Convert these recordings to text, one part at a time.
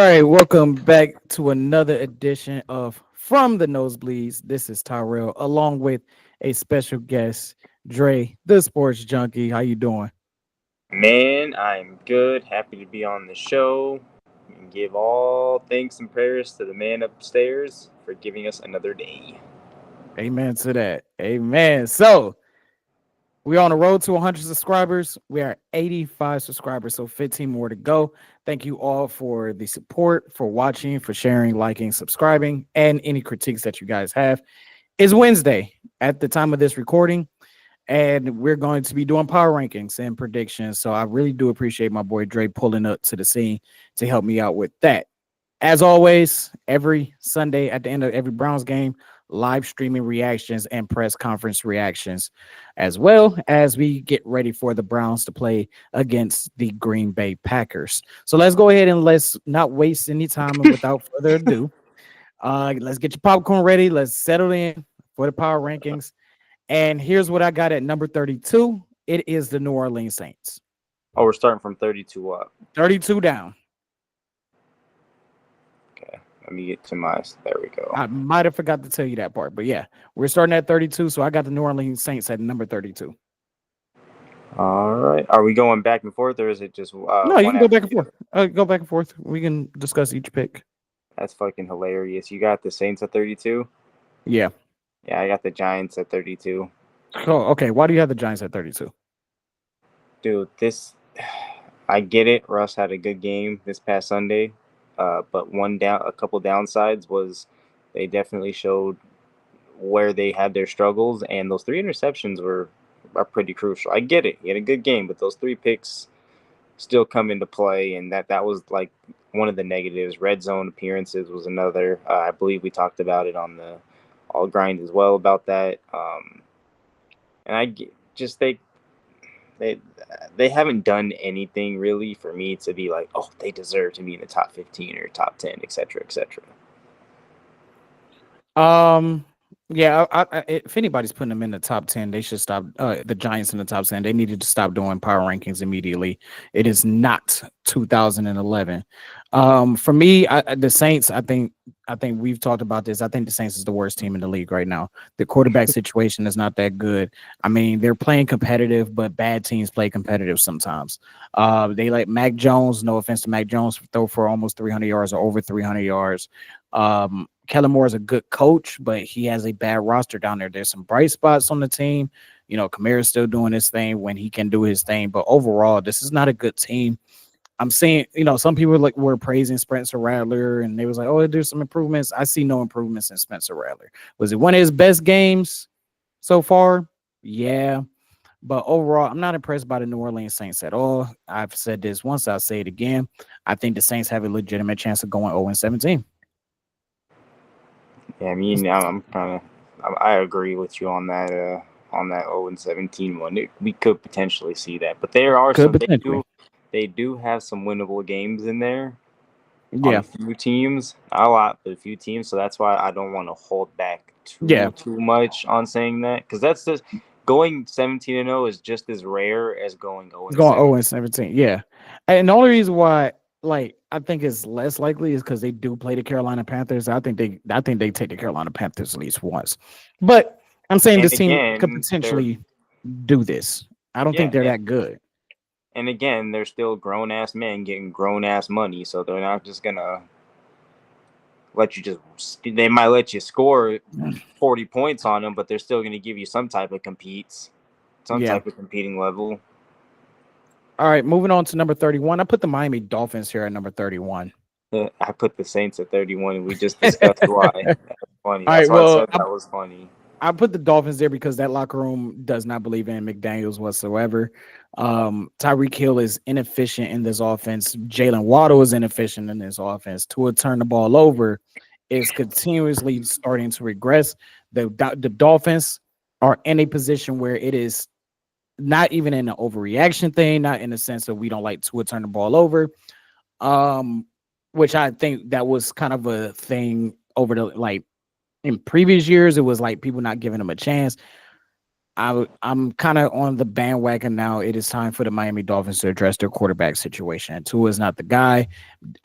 right, welcome back to another edition of From the Nosebleeds. This is Tyrell, along with a special guest, Dre, the sports junkie. How you doing? Man, I'm good. Happy to be on the show. And give all thanks and prayers to the man upstairs for giving us another day. Amen to that. Amen. So we're on the road to 100 subscribers. We are 85 subscribers, so 15 more to go. Thank you all for the support, for watching, for sharing, liking, subscribing, and any critiques that you guys have. It's Wednesday at the time of this recording, and we're going to be doing power rankings and predictions. So I really do appreciate my boy Dre pulling up to the scene to help me out with that. As always, every Sunday at the end of every Browns game, live streaming reactions and press conference reactions, as well as we get ready for the Browns to play against the Green Bay Packers. So let's go ahead and let's not waste any time. And without further ado, let's get your popcorn ready. Let's settle in for the power rankings. And here's what I got at number 32. It is the New Orleans Saints. Oh, we're starting from 32 up. 32 down. Okay, let me get to my. There we go. I might have forgot to tell you that part, but yeah, we're starting at 32. So I got the New Orleans Saints at number 32. All right. Are we going back and forth, or is it just No, you one can go after back and the forth. other? Go back and forth. We can discuss each pick. That's fucking hilarious. You got the Saints at 32. Yeah. Yeah, I got the Giants at 32. So, okay. Why do you have the Giants at 32? Dude, this. I get it. Russ had a good game this past Sunday, but a couple downsides was they definitely showed where they had their struggles, and those three interceptions are pretty crucial. I get it. He had a good game, but those three picks still come into play, and that was like one of the negatives. Red zone appearances was another. I believe we talked about it on the All Grind as well about that. And just they they haven't done anything really for me to be like, oh, they deserve to be in the top 15 or top 10, etc., etc. Um, yeah, if anybody's putting them in the top 10, they should stop. The Giants in the top 10, they needed to stop doing power rankings immediately. It is not 2011. For me, the Saints, I think we've talked about this. I think the Saints is the worst team in the league right now. The quarterback situation is not that good. I mean, they're playing competitive, but bad teams play competitive sometimes. They let Mac Jones, no offense to Mac Jones, throw for almost 300 yards or over 300 yards. Kellen Moore is a good coach, but he has a bad roster down there. There's some bright spots on the team. You know, Kamara's still doing his thing when he can do his thing, but overall, this is not a good team. I'm saying, some people were praising Spencer Rattler, and they was like, "Oh, there's some improvements." I see no improvements in Spencer Rattler. Was it one of his best games so far? Yeah, but overall, I'm not impressed by the New Orleans Saints at all. I've said this once, I'll say it again. I think the Saints have a legitimate chance of going 0-17. Yeah, I mean, I'm kind of I agree with you on that 0-17 one. We could potentially see that, but there are Could some potentially. they do have some winnable games in there on a Yeah. few teams, not a lot, but a few teams. So that's why I don't want to hold back Yeah. too much on saying that, because that's just going 17-0 is just as rare as going 0 It's and going 0 7. and 17. Yeah. And the only reason why, I think it's less likely is because they do play the Carolina Panthers. I think they take the Carolina Panthers at least once. But I'm saying And this team could again, they're potentially do this. I don't think yeah, they're that good. and again, they're still grown ass men getting grown ass money, so they're not just gonna let you just. They might let you score 40 points on them, but they're still gonna give you some Yeah. type of competing level. All right. Moving on to number 31. I put the Miami Dolphins here at number 31. I put the Saints at 31, and we just discussed why. That's funny. All That's right. why I Well, said that was funny. I put the Dolphins there because that locker room does not believe in McDaniels whatsoever. Tyreek Hill is inefficient in this offense. Jalen Waddle is inefficient in this offense. Tua turn the ball over is continuously starting to regress. The Dolphins are in a position where it is not even in an overreaction thing, not in the sense that we don't like Tua turn the ball over. Um, which I think that was kind of a thing over the in previous years. It was like people not giving him a chance. I'm kind of on the bandwagon now. It is time for the Miami Dolphins to address their quarterback situation. Tua is not the guy.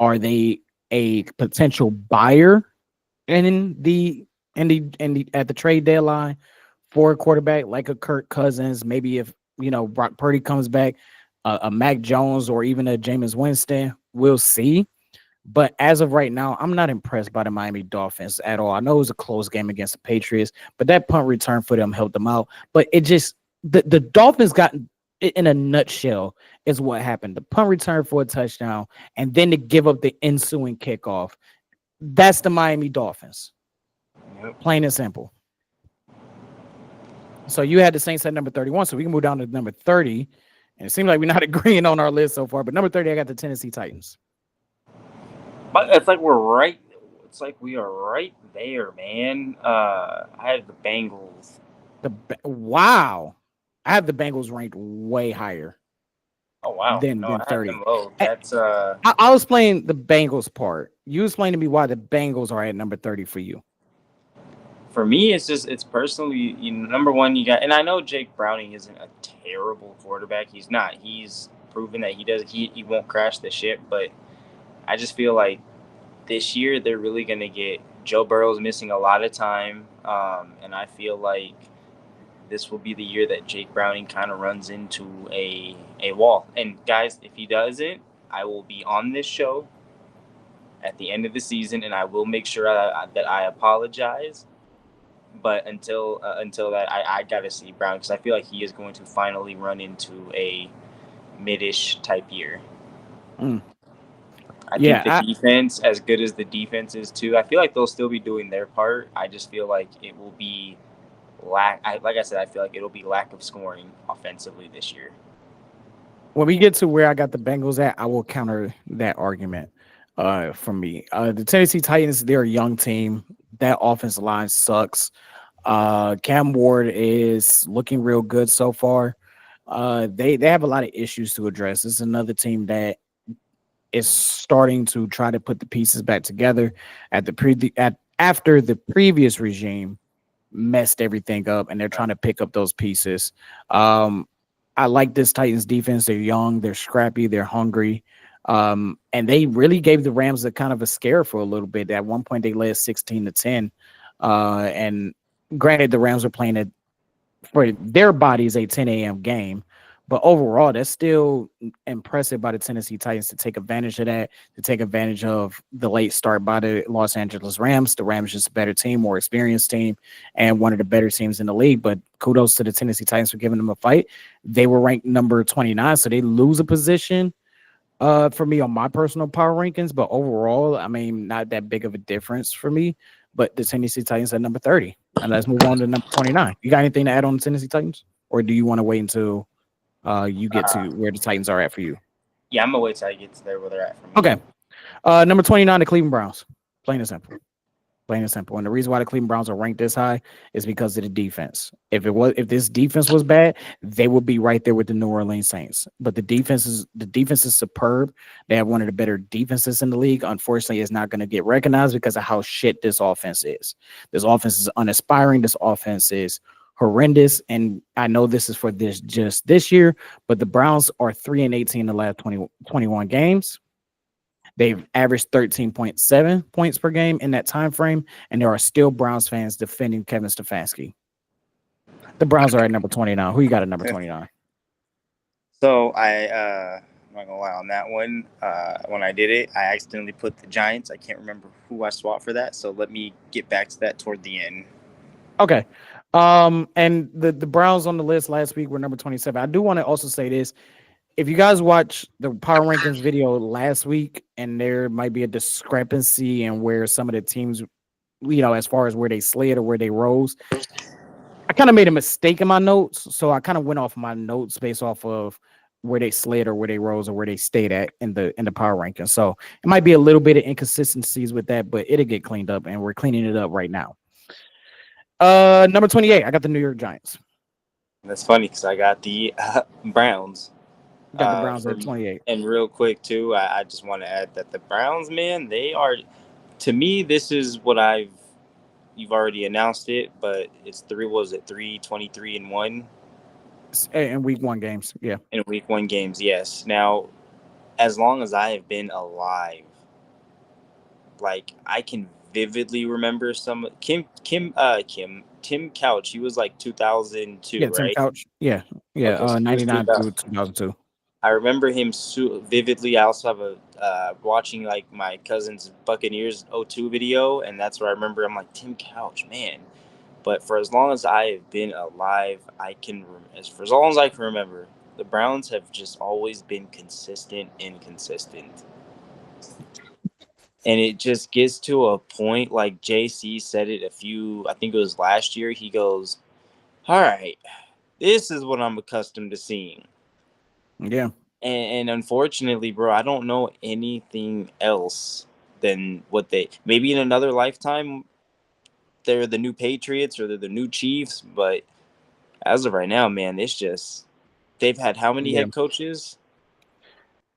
Are they a potential buyer in the at the trade deadline for a quarterback like a Kirk Cousins, maybe if Brock Purdy comes back, a Mac Jones or even a Jameis Winston, we'll see. But as of right now, I'm not impressed by the Miami Dolphins at all. I know it was a close game against the Patriots, but that punt return for them helped them out. But it just the Dolphins got in a nutshell is what happened. The punt return for a touchdown, and then to give up the ensuing kickoff. That's the Miami Dolphins. Yep. Plain and simple. So you had the Saints at number 31. So we can move down to number 30. And it seems like we're not agreeing on our list so far. But number 30, I got the Tennessee Titans. But it's like we're right. It's like we are right there, man. I had the Bengals. Wow. I have the Bengals ranked way higher. Oh wow. Than No, I had 30. them low. That's I'll explain the Bengals part. You explain to me why the Bengals are at number 30 for you. For me, it's personally, number one, you got, and I know Jake Browning isn't a terrible quarterback. He's not. He's proven that he won't crash the ship. But I just feel like this year they're really gonna get Joe Burrow's missing a lot of time, and I feel like this will be the year that Jake Browning kind of runs into a wall. And guys, if he doesn't, I will be on this show at the end of the season, and I will make sure that I apologize. But until that, I gotta see Brown because I feel like he is going to finally run into a mid-ish type year. Mm. I think the defense, as good as the defense is too, I feel like they'll still be doing their part. I just feel like it will be like I said, I feel like it'll be lack of scoring offensively this year. When we get to where I got the Bengals at, I will counter that argument. From me, the Tennessee Titans, they're a young team. That offensive line sucks. Cam Ward is looking real good so far. They have a lot of issues to address. This is another team that is starting to try to put the pieces back together after the previous regime messed everything up, and they're trying to pick up those pieces. I like this Titans defense. They're young, they're scrappy, they're hungry. And they really gave the Rams a kind of a scare for a little bit. At one point, they led 16-10. And granted, the Rams were playing it for their bodies a 10 a.m. game. But overall, that's still impressive by the Tennessee Titans to take advantage of that, to take advantage of the late start by the Los Angeles Rams. The Rams just a better team, more experienced team, and one of the better teams in the league. But kudos to the Tennessee Titans for giving them a fight. They were ranked number 29, so they lose a position for me on my personal power rankings, but overall, I mean, not that big of a difference for me. But the Tennessee Titans at number 30. And let's move on to number 29. You got anything to add on the Tennessee Titans? Or do you want to wait until you get to where the Titans are at for you? Yeah, I'm gonna wait till I get to there where they're at for me. Okay. Number 29, the Cleveland Browns. Plain and simple. Plain and simple. And the reason why the Cleveland Browns are ranked this high is because of the defense. If this defense was bad, they would be right there with the New Orleans Saints. But the defense is superb. They have one of the better defenses in the league. Unfortunately, it's not going to get recognized because of how shit this offense is. This offense is unaspiring. This offense is horrendous. And I know this is for just this year, but the Browns are 3-18 in the last 21 games. They've averaged 13.7 points per game in that time frame, and there are still Browns fans defending Kevin Stefanski. The Browns are at number 29. Who you got at number 29? So I'm not gonna lie on that one. When I did it, I accidentally put the Giants. I can't remember who I swapped for that, so let me get back to that toward the end. Okay. And the Browns on the list last week were number 27. I do want to also say this. If you guys watch the Power Rankings video last week, and there might be a discrepancy in where some of the teams, as far as where they slid or where they rose, I kind of made a mistake in my notes. So I kind of went off my notes based off of where they slid or where they rose or where they stayed at in the Power Rankings. So it might be a little bit of inconsistencies with that, but it'll get cleaned up, and we're cleaning it up right now. Number 28, I got the New York Giants. That's funny because I got the Browns. Got the Browns at 28. And real quick, too, I just want to add that the Browns, man, they are, to me, this is what you've already announced it, but it's 3-23-1? In week 1 games, yeah. In week 1 games, yes. Now, as long as I have been alive, like I can vividly remember some Tim Couch. He was like 2002, Yeah, Tim right? Couch. Yeah, yeah. Okay, so he was 99 through 2000. 2002. I remember him vividly. I also have a watching like my cousin's Buccaneers '02 video, and that's where I remember. I'm like Tim Couch, man. But for as long as I have been alive, as for as long as I can remember, the Browns have just always been consistent, inconsistent. And it just gets to a point like JC said it I think it was last year. He goes, "All right, this is what I'm accustomed to seeing." Yeah, And unfortunately, bro, I don't know anything else than what they maybe in another lifetime they're the new Patriots or they're the new Chiefs, but as of right now, man, it's just they've had how many yeah. head coaches?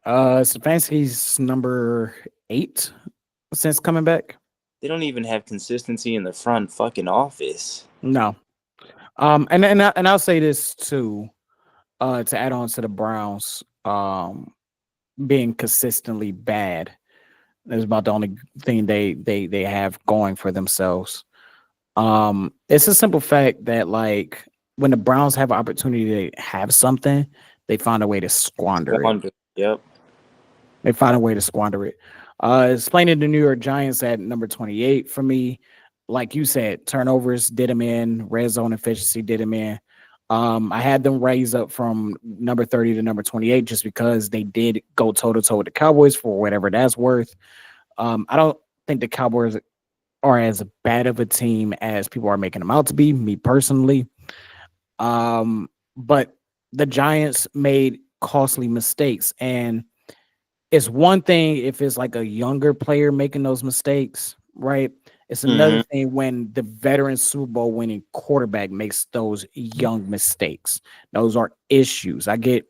Stefanski's number 8 since coming back. They don't even have consistency in the front fucking office. No. And I'll say this too. To add on to the Browns, being consistently bad is about the only thing they have going for themselves. It's a simple fact that like when the Browns have an opportunity to have something, they find a way to squander it. 100. Yep. They find a way to squander it. Explaining the New York Giants at number 28 for me, like you said, turnovers did them in, red zone efficiency did them in. I had them raise up from number 30 to number 28 just because they did go toe to toe with the Cowboys for whatever that's worth. I don't think the Cowboys are as bad of a team as people are making them out to be, me personally. But the Giants made costly mistakes. And it's one thing if it's like a younger player making those mistakes, right? It's another Mm-hmm. thing when the veteran Super Bowl winning quarterback makes those young mistakes. Those are issues. I get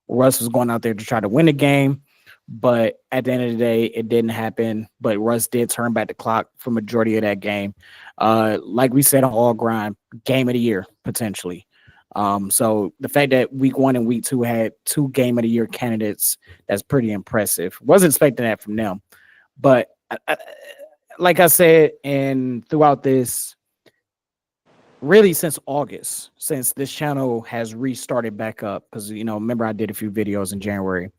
Russ was going out there to try to win the game, but at the end of the day, it didn't happen. But Russ did turn back the clock for majority of that game. Like we said on All Grind, game of the year potentially. So the fact that week 1 and week 2 had 2 game of the year candidates, that's pretty impressive. Wasn't expecting that from them, but like I said, and throughout this, really since August, since this channel has restarted back up, because remember I did a few videos in January.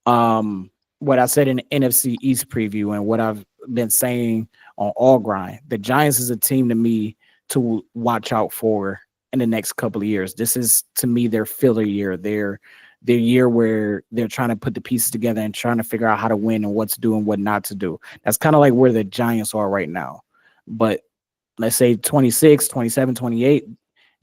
What I said in the NFC East preview and what I've been saying on All Grind, the Giants is a team to me to watch out for in the next couple of years. This is to me their filler year, their year where they're trying to put the pieces together and trying to figure out how to win and what to do and what not to do. That's kind of like where the Giants are right now. But let's say 26, 27, 28,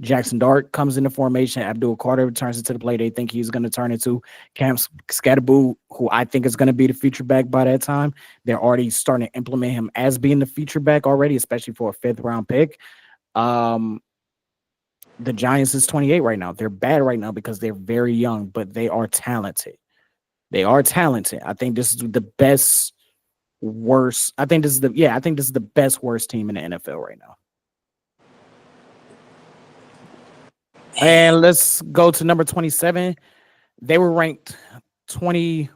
Jackson Dart comes into formation. Abdul Carter turns into the play they think he's going to turn into. Cam Scatterboo, who I think is going to be the feature back by that time. They're already starting to implement him as being the feature back already, especially for a 5th round pick. The Giants is 28 right now. They're bad right now because they're very young, but they are talented. They are talented. I think this is the best worst. I think this is the best worst team in the NFL right now. And let's go to number 27. They were ranked 21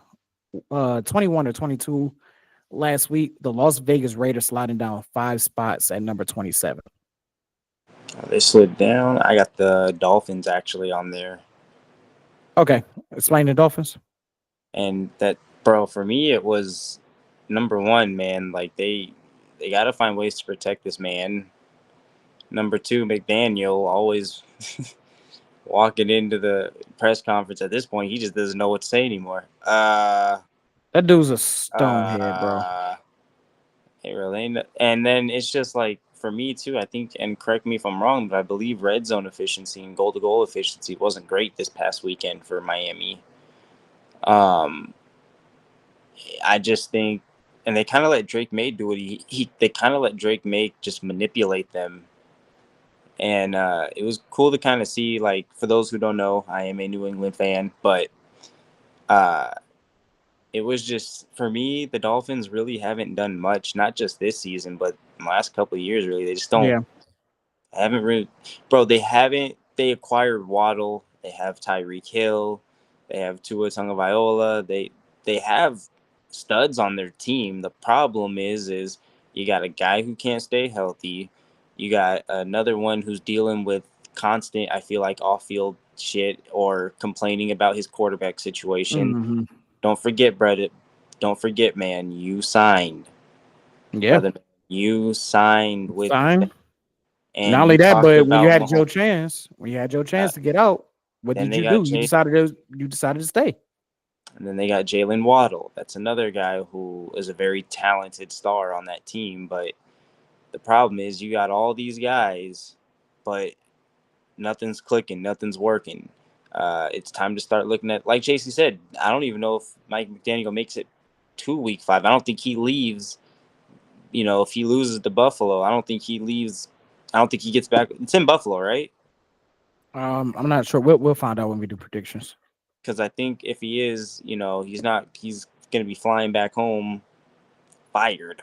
or 22 last week. The Las Vegas Raiders sliding down 5 spots at number 27. They slid down. I got the Dolphins actually on there. Okay, explain the Dolphins. And that, bro, for me, it was number one, man. Like they got to find ways to protect this man. Number two, McDaniel always walking into the press conference. At this point, he just doesn't know what to say anymore. That dude's a stonehead, bro. It really ain't. And then it's just like for me too. I think, and correct me if I'm wrong, but I believe red zone efficiency and goal to goal efficiency wasn't great this past weekend for Miami. I just think, and they kind of let Drake May do it. They kind of let Drake May just manipulate them, and it was cool to kind of see. Like for those who don't know, I am a New England fan, but it was just for me. The Dolphins really haven't done much, not just this season, but the last couple of years. Really, they just don't. Yeah. Haven't really, bro. They haven't. They acquired Waddle. They have Tyreek Hill. They have Tua Tagovailoa. They have studs on their team. The problem is you got a guy who can't stay healthy. You got another one who's dealing with constant, I feel like, off-field shit or complaining about his quarterback situation. Mhm. Don't forget, Brett. Don't forget, man. You signed, Yeah. brother. You signed with them, Fine. Not and only you that, talked but when you about had Mahomes. Joe Uh, Chance to get out, what then did they you got do? Jay, You decided to stay. and then they got Jalen Waddle. That's another guy who is a very talented star on that team. But the problem is you got all these guys, but nothing's clicking, nothing's working. It's time to start looking at, like JC said, I don't even know if Mike McDaniel makes it to week 5. I don't think he leaves. If he loses to Buffalo, I don't think he leaves. I don't think he gets back. It's in Buffalo, right? I'm not sure. We'll find out when we do predictions. Because I think if he is, he's not. He's going to be flying back home fired.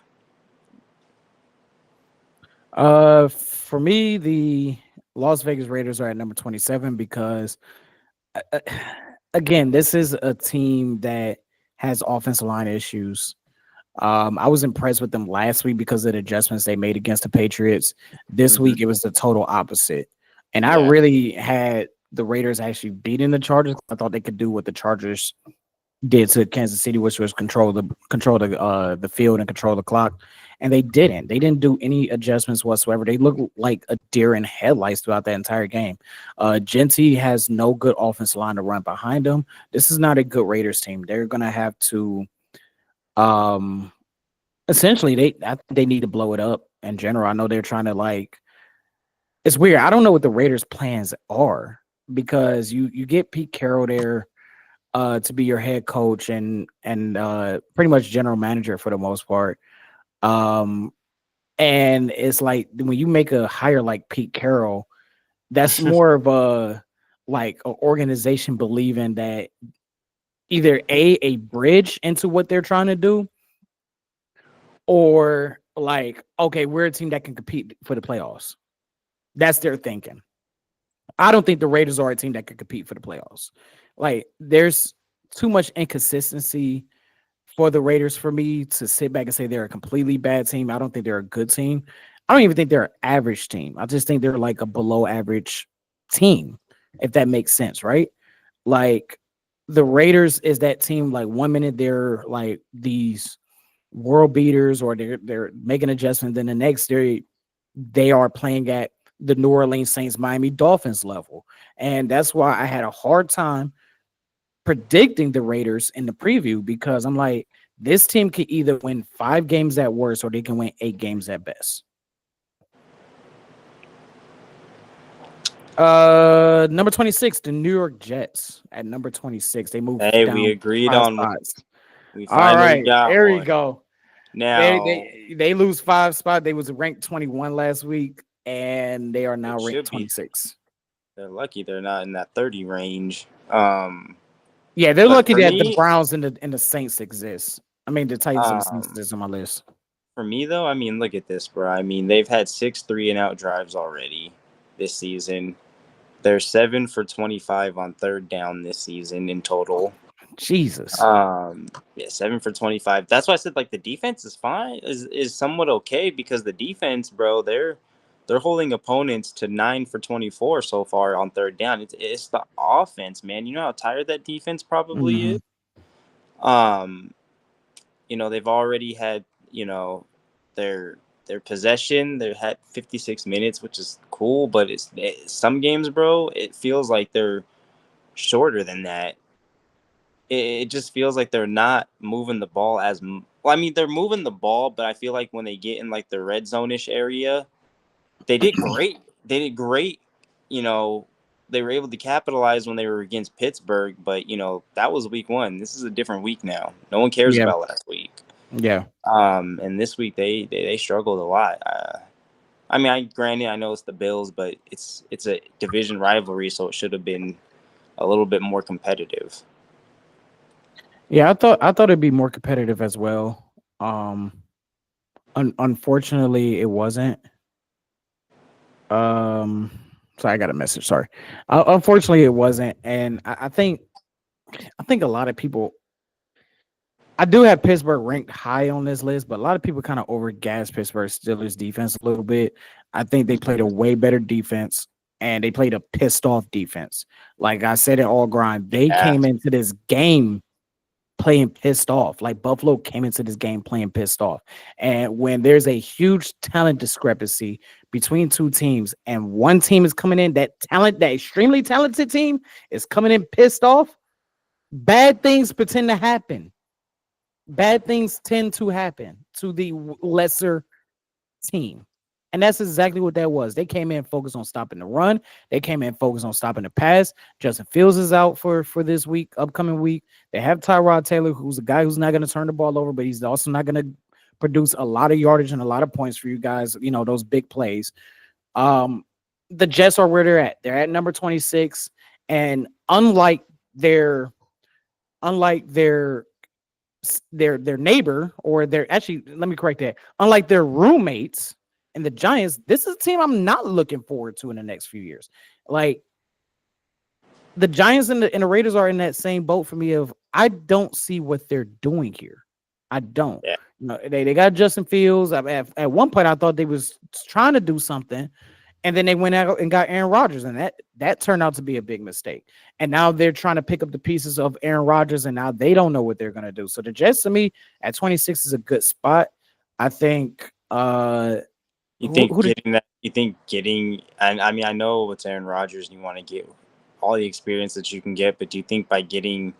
For me, the Las Vegas Raiders are at number 27 because, uh, again, this is a team that has offensive line issues. I was impressed with them last week because of the adjustments they made against the Patriots. This Mm-hmm. week, it was the total opposite. And I Yeah. really had the Raiders actually beating the Chargers. I thought they could do what the Chargers did to Kansas City, which was control the field and control the clock. And they didn't. They didn't do any adjustments whatsoever. They looked like a deer in headlights throughout that entire game. Genty has no good offensive line to run behind them. This is not a good Raiders team. They're gonna have to um essentially I think they need to blow it up in general. I know they're trying to it's weird. I don't know what the Raiders plans are because you get Pete Carroll there to be your head coach and pretty much general manager for the most part. Um, and it's like when you make a hire like Pete Carroll, that's more of a like an organization believing that either a bridge into what they're trying to do, or like, okay, we're a team that can compete for the playoffs. That's their thinking. I don't think the Raiders are a team that can compete for the playoffs. Like, there's too much inconsistency for the Raiders for me to sit back and say they're a completely bad team. I don't think they're a good team. I don't even think they're an average team. I just think they're like a below average team, if that makes sense, right? Like, the Raiders is that team, like, 1 minute they're like these world beaters or they're making adjustments, then the next they are playing at the New Orleans Saints Miami Dolphins level. And that's why I had a hard time predicting the Raiders in the preview because I'm like, this team can either win 5 games at worst or they can win 8 games at best. Number 26, the New York Jets at number 26. They moved Hey, we down agreed 5 on one. spots. We All finally right, got there you one. go. Now They lose 5 spots. They was ranked 21 last week, and they are now it ranked should be. 26. They're lucky they're not in that 30 range. Yeah, they're But lucky for that the me, Browns and the Saints exist. I mean, the Titans and the Saints um, exist on my list. for me though, I mean, look at this, bro. I mean, they've had 6 3-and-out drives already this season. They're 7 for 25 on third down this season in total. Jesus. Yeah, 7 for 25. That's why I said like the defense is fine, is somewhat okay because the defense, bro, they're holding opponents to 9 for 24 so far on third down. It's the offense, man. You know how tired that defense probably Mhm. is. They've already had, their their possession. They had 56 minutes, which is cool, but some games, bro, it feels like they're shorter than that. It just feels like they're not moving the ball well. I mean, they're moving the ball, but I feel like when they get in like the red zone-ish area, they did great. They did great. You know, they were able to capitalize when they were against Pittsburgh, but that was week 1. This is a different week now. No one cares Yeah. about last week. Yeah. And this week they struggled a lot. I mean, granted, I know it's the Bills, but it's a division rivalry, so it should have been a little bit more competitive. Yeah, I thought it'd be more competitive as well. Unfortunately, it wasn't. Um, sorry, I got a message. Sorry. Unfortunately, it wasn't, and I think a lot of people I do have Pittsburgh ranked high on this list, but a lot of people kind of overgas Pittsburgh Steelers defense a little bit. I think they played a way better defense and they played a pissed off defense. Like I said, it all grind. They Yeah. came into this game playing pissed off. Like Buffalo came into this game playing pissed off. And when there's a huge talent discrepancy between two teams, and one team is coming in, that extremely talented team is coming in pissed off, bad things pretend to happen. Bad things tend to happen to the lesser team. And that's exactly what that was. They came in focused on stopping the run. They came in focused on stopping the pass. Justin Fields is out for this week, upcoming week. They have Tyrod Taylor, who's a guy who's not going to turn the ball over, but he's also not going to produce a lot of yardage and a lot of points for you guys, those big plays. The Jets are where they're at. They're at number 26. And unlike their neighbor, or let me correct that. Unlike their roommates and the Giants, this is a team I'm not looking forward to in the next few years. Like the Giants and the Raiders are in that same boat for me of I don't see what they're doing here. I don't. Yeah. They got Justin Fields. At one point I thought they was trying to do something, and then they went out and got Aaron Rodgers, and that turned out to be a big mistake. And now they're trying to pick up the pieces of Aaron Rodgers, and now they don't know what they're going to do. So the Jets, to me, at 26 is a good spot. I think. You think getting, and I mean, I know it's Aaron Rodgers, and you want to get all the experience that you can get, but do you think by getting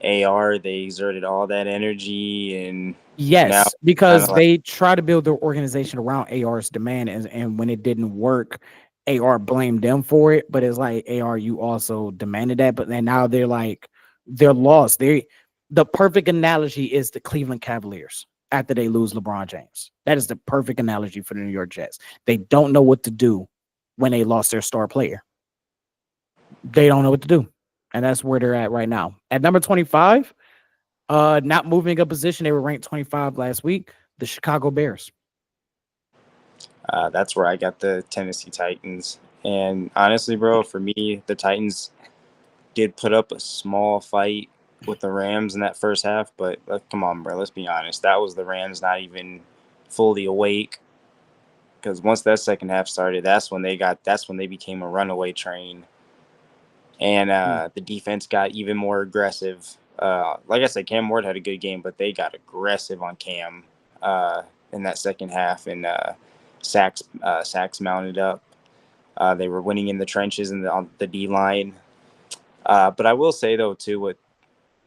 AR, they exerted all that energy? And yes, because they try to build their organization around AR's demand, and when it didn't work, AR blamed them for it. But it's like, AR, you also demanded that, but then now they're lost. The perfect analogy is the Cleveland Cavaliers after they lose LeBron James. That is the perfect analogy for the New York Jets. They don't know what to do when they lost their star player. They don't know what to do. And that's where they're at right now. At number 25, not moving a position, they were ranked 25 last week, the Chicago Bears. That's where I got the Tennessee Titans. And honestly, bro, for me, the Titans did put up a small fight with the Rams in that first half, but come on, bro, let's be honest. That was the Rams not even fully awake, because once that second half started, that's when they became a runaway train, and the defense got even more aggressive. Like I said, Cam Ward had a good game, but they got aggressive on Cam in that second half, and sacks mounted up. They were winning in the trenches and on the D line. But I will say, though, too, what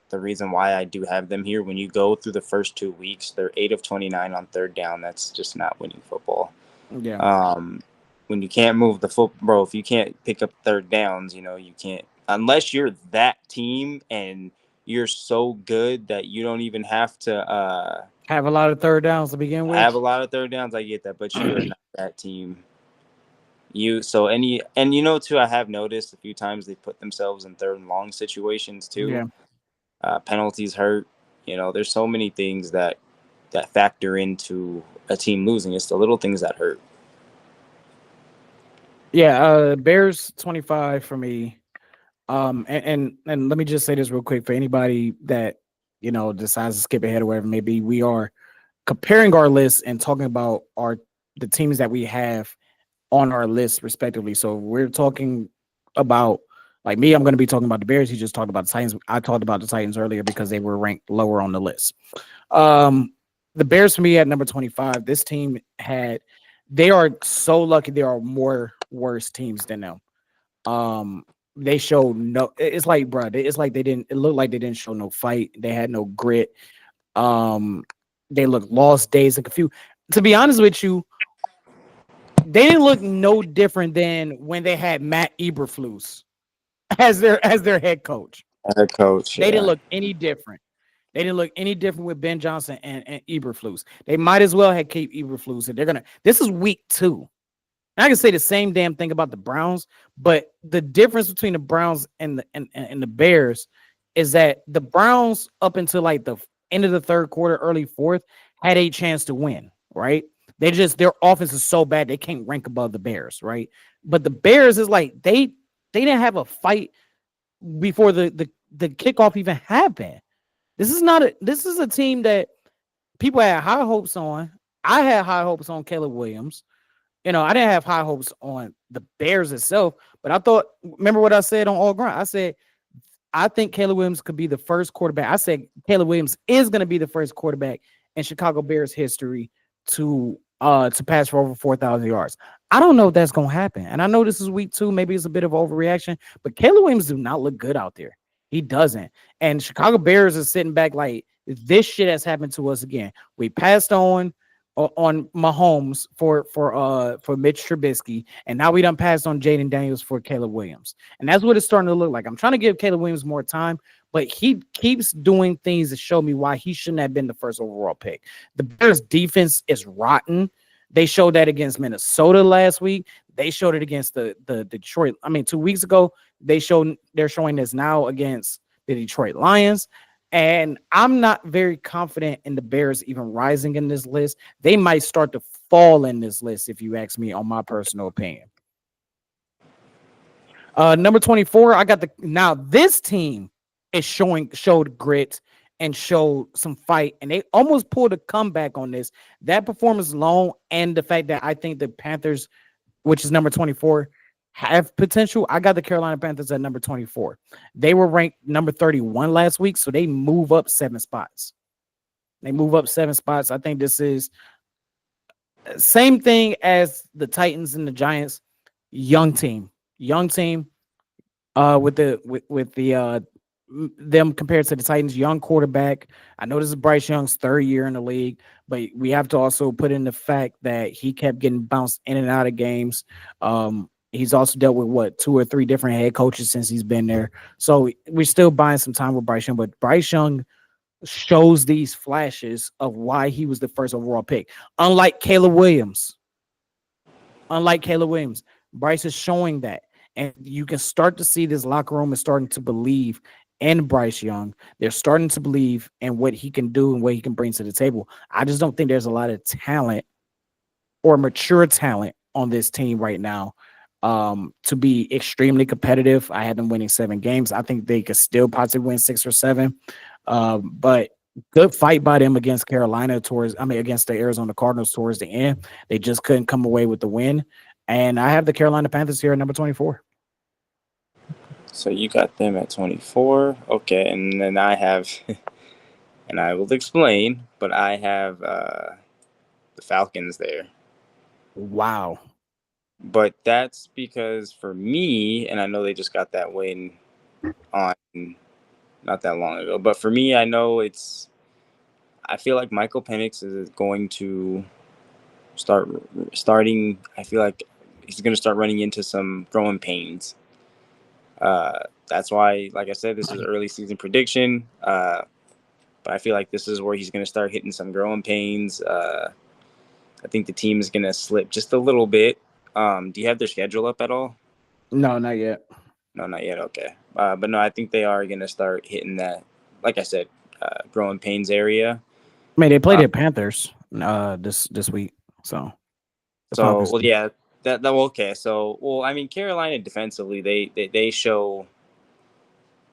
the reason why I do have them here, when you go through the first 2 weeks, they're 8 of 29 on third down. That's just not winning football. Yeah. When you can't move the foot, bro, if you can't pick up third downs, you can't, unless you're that team and you're so good that you don't even have to have a lot of third downs to begin with. Have a lot of third downs. I get that, but you are not that team. Too, I have noticed a few times they put themselves in third and long situations too. Yeah. Penalties hurt. There's so many things that factor into a team losing. It's the little things that hurt. Yeah, Bears 25 for me. And let me just say this real quick for anybody that decides to skip ahead or whatever. Maybe we are comparing our lists and talking about the teams that we have on our list respectively. So we're talking about, like me, I'm going to be talking about the Bears. He just talked about the Titans. I talked about the Titans earlier because they were ranked lower on the list. The Bears for me at number 25. This team they are so lucky there are more worse teams than them. They showed it's like, bro, it looked like they didn't show no fight. They had no grit. They looked lost, dazed, and confused. To be honest with you, they didn't look no different than when they had Matt Eberflus as their head coach. They didn't look any different. They didn't look any different with Ben Johnson and Eberflus. They might as well have kept Eberflus. And this is week 2. And I can say the same damn thing about the Browns, but the difference between the Browns and the Bears is that the Browns, up until like the end of the third quarter, early fourth, had a chance to win, right? Their offense is so bad they can't rank above the Bears, right? But the Bears is like they didn't have a fight before the kickoff even happened. This is a team that people had high hopes on. I had high hopes on Caleb Williams. I didn't have high hopes on the Bears itself, but I thought, remember what I said on All Grunt? I said, I think Caleb Williams could be the first quarterback. I said Caleb Williams is going to be the first quarterback in Chicago Bears history to pass for over 4,000 yards. I don't know if that's going to happen. And I know this is week 2. Maybe it's a bit of overreaction, but Caleb Williams do not look good out there. He doesn't. And Chicago Bears is sitting back like, this shit has happened to us again. We passed on Mahomes for Mitch Trubisky, and now we done passed on Jaden Daniels for Caleb Williams, and that's what it's starting to look like. I'm trying to give Caleb Williams more time, but he keeps doing things to show me why he shouldn't have been the first overall pick. The Bears defense is rotten. They showed that against Minnesota last week. They showed it against the Detroit. 2 weeks ago. They're showing this now against the Detroit Lions. And I'm not very confident in the Bears even rising in this list. They might start to fall in this list, if you ask me, on my personal opinion. Number 24, I got now this team is showed grit and showed some fight, and they almost pulled a comeback on this. That performance alone, and the fact that I think the Panthers, which is number 24, have potential. I got the Carolina Panthers at number 24. They were ranked number 31 last week, so they move up 7 spots. I think this is same thing as the Titans and the Giants. Young team with them compared to the Titans. Young quarterback. I know this is Bryce Young's 3rd year in the league, but we have to also put in the fact that he kept getting bounced in and out of games. He's also dealt with 2 or 3 different head coaches since he's been there. So we're still buying some time with Bryce Young, but Bryce Young shows these flashes of why he was the first overall pick. Unlike Caleb Williams, Bryce is showing that. And you can start to see this locker room is starting to believe in Bryce Young. They're starting to believe in what he can do and what he can bring to the table. I just don't think there's a lot of talent or mature talent on this team right now to be extremely competitive. I had them winning 7 games. I think they could still possibly win 6 or 7. But good fight by them against against the Arizona Cardinals towards the end. They just couldn't come away with the win. And I have the Carolina Panthers here at number 24. So you got them at 24. Okay, and then I have, and I will explain, but I have the Falcons there. Wow. But that's because for me, and I know they just got that win on not that long ago, but for me, I feel like Michael Penix is going to starting. I feel like he's going to start running into some growing pains. That's why, like I said, this is early season prediction. But I feel like this is where he's going to start hitting some growing pains. I think the team is going to slip just a little bit. Do you have their schedule up at all? No, not yet. No, not yet. Okay. But no, I think they are going to start hitting that, like I said, growing pains area. They played the Panthers this week. So well, yeah. Okay. So, Carolina defensively, they show,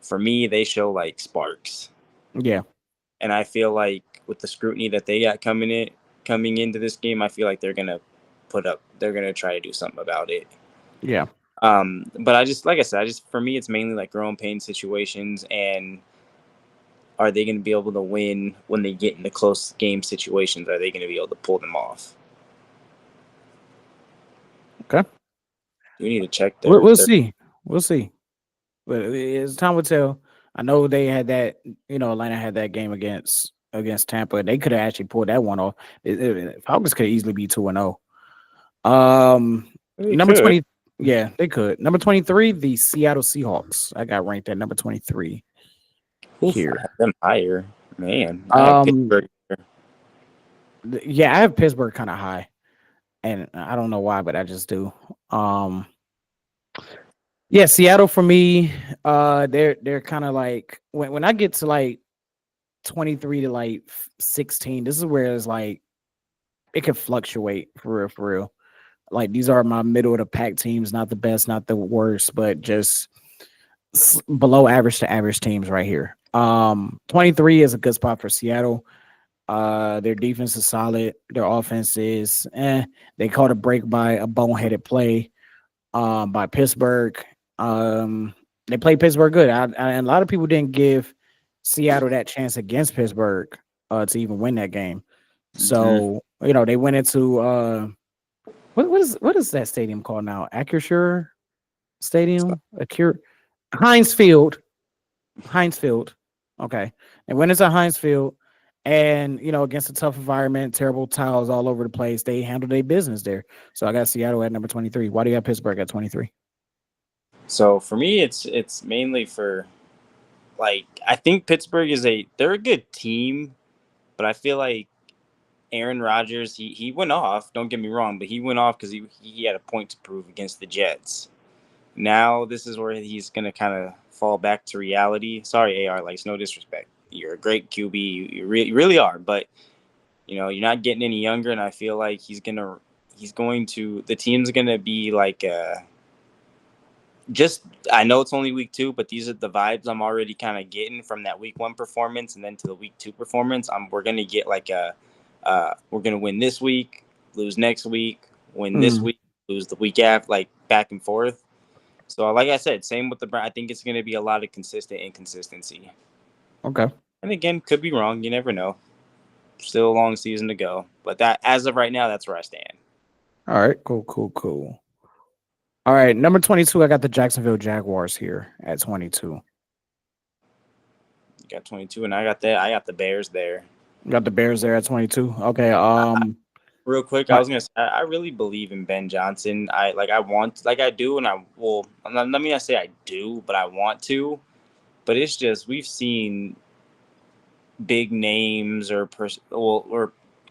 for me, they show like sparks. Yeah. And I feel like with the scrutiny that they got coming into this game, I feel like they're going to try to do something about it. Yeah. But like I said, for me, it's mainly like growing pain situations, and are they going to be able to win when they get into close game situations? Are they going to be able to pull them off? Okay. We need to check. We'll see. But as time will tell. I know they had that. Atlanta had that game against Tampa. They could have actually pulled that one off. Falcons could easily be 2-0. Number 20. Yeah, they could. Number 23, the Seattle Seahawks. I got ranked at number 23 here. I have them higher, man. Yeah, I have Pittsburgh kind of high, and I don't know why, but I just do. Yeah, Seattle for me. They're kind of like when I get to like 23 to like 16. This is where it's like it can fluctuate for real. Like these are my middle of the pack teams, not the best, not the worst, but just below average to average teams right here. 23 is a good spot for Seattle. Their defense is solid. Their offense is They caught a break by a boneheaded play by Pittsburgh. They played Pittsburgh good. And a lot of people didn't give Seattle that chance against Pittsburgh to even win that game. So they went into what is that stadium called now? Acrisure Stadium, Heinz Field. Heinz Field. Okay, they went into Heinz Field, and against a tough environment, terrible tiles all over the place, they handled their business there. So I got Seattle at number 23. Why do you have Pittsburgh at 23? So for me, it's mainly for I think Pittsburgh they're a good team, but I feel like Aaron Rodgers he went off. Don't get me wrong, but he went off because he had a point to prove against the Jets. Now this is where he's gonna kind of fall back to reality. Sorry, AR, like it's no disrespect. You're a great QB, you really are, but you're not getting any younger, and I feel like the team's gonna be like just I know it's only week 2, but these are the vibes I'm already kind of getting from that week 1 performance and then to the week 2 performance. We're gonna get we're gonna win this week, lose next week, win this week, lose the week after, like back and forth. So like I said, same with the Browns. I think it's gonna be a lot of consistent inconsistency. Okay. And again, could be wrong. You never know. Still a long season to go, but that as of right now, that's where I stand. All right. Cool. All right, number 22, I got the Jacksonville Jaguars here at 22. You got 22, and I got the Bears there. You got the Bears there at 22. Okay. Real quick, I was gonna say I really believe in Ben Johnson. I do, and let me not say I do, but I want to. But it's just we've seen big names or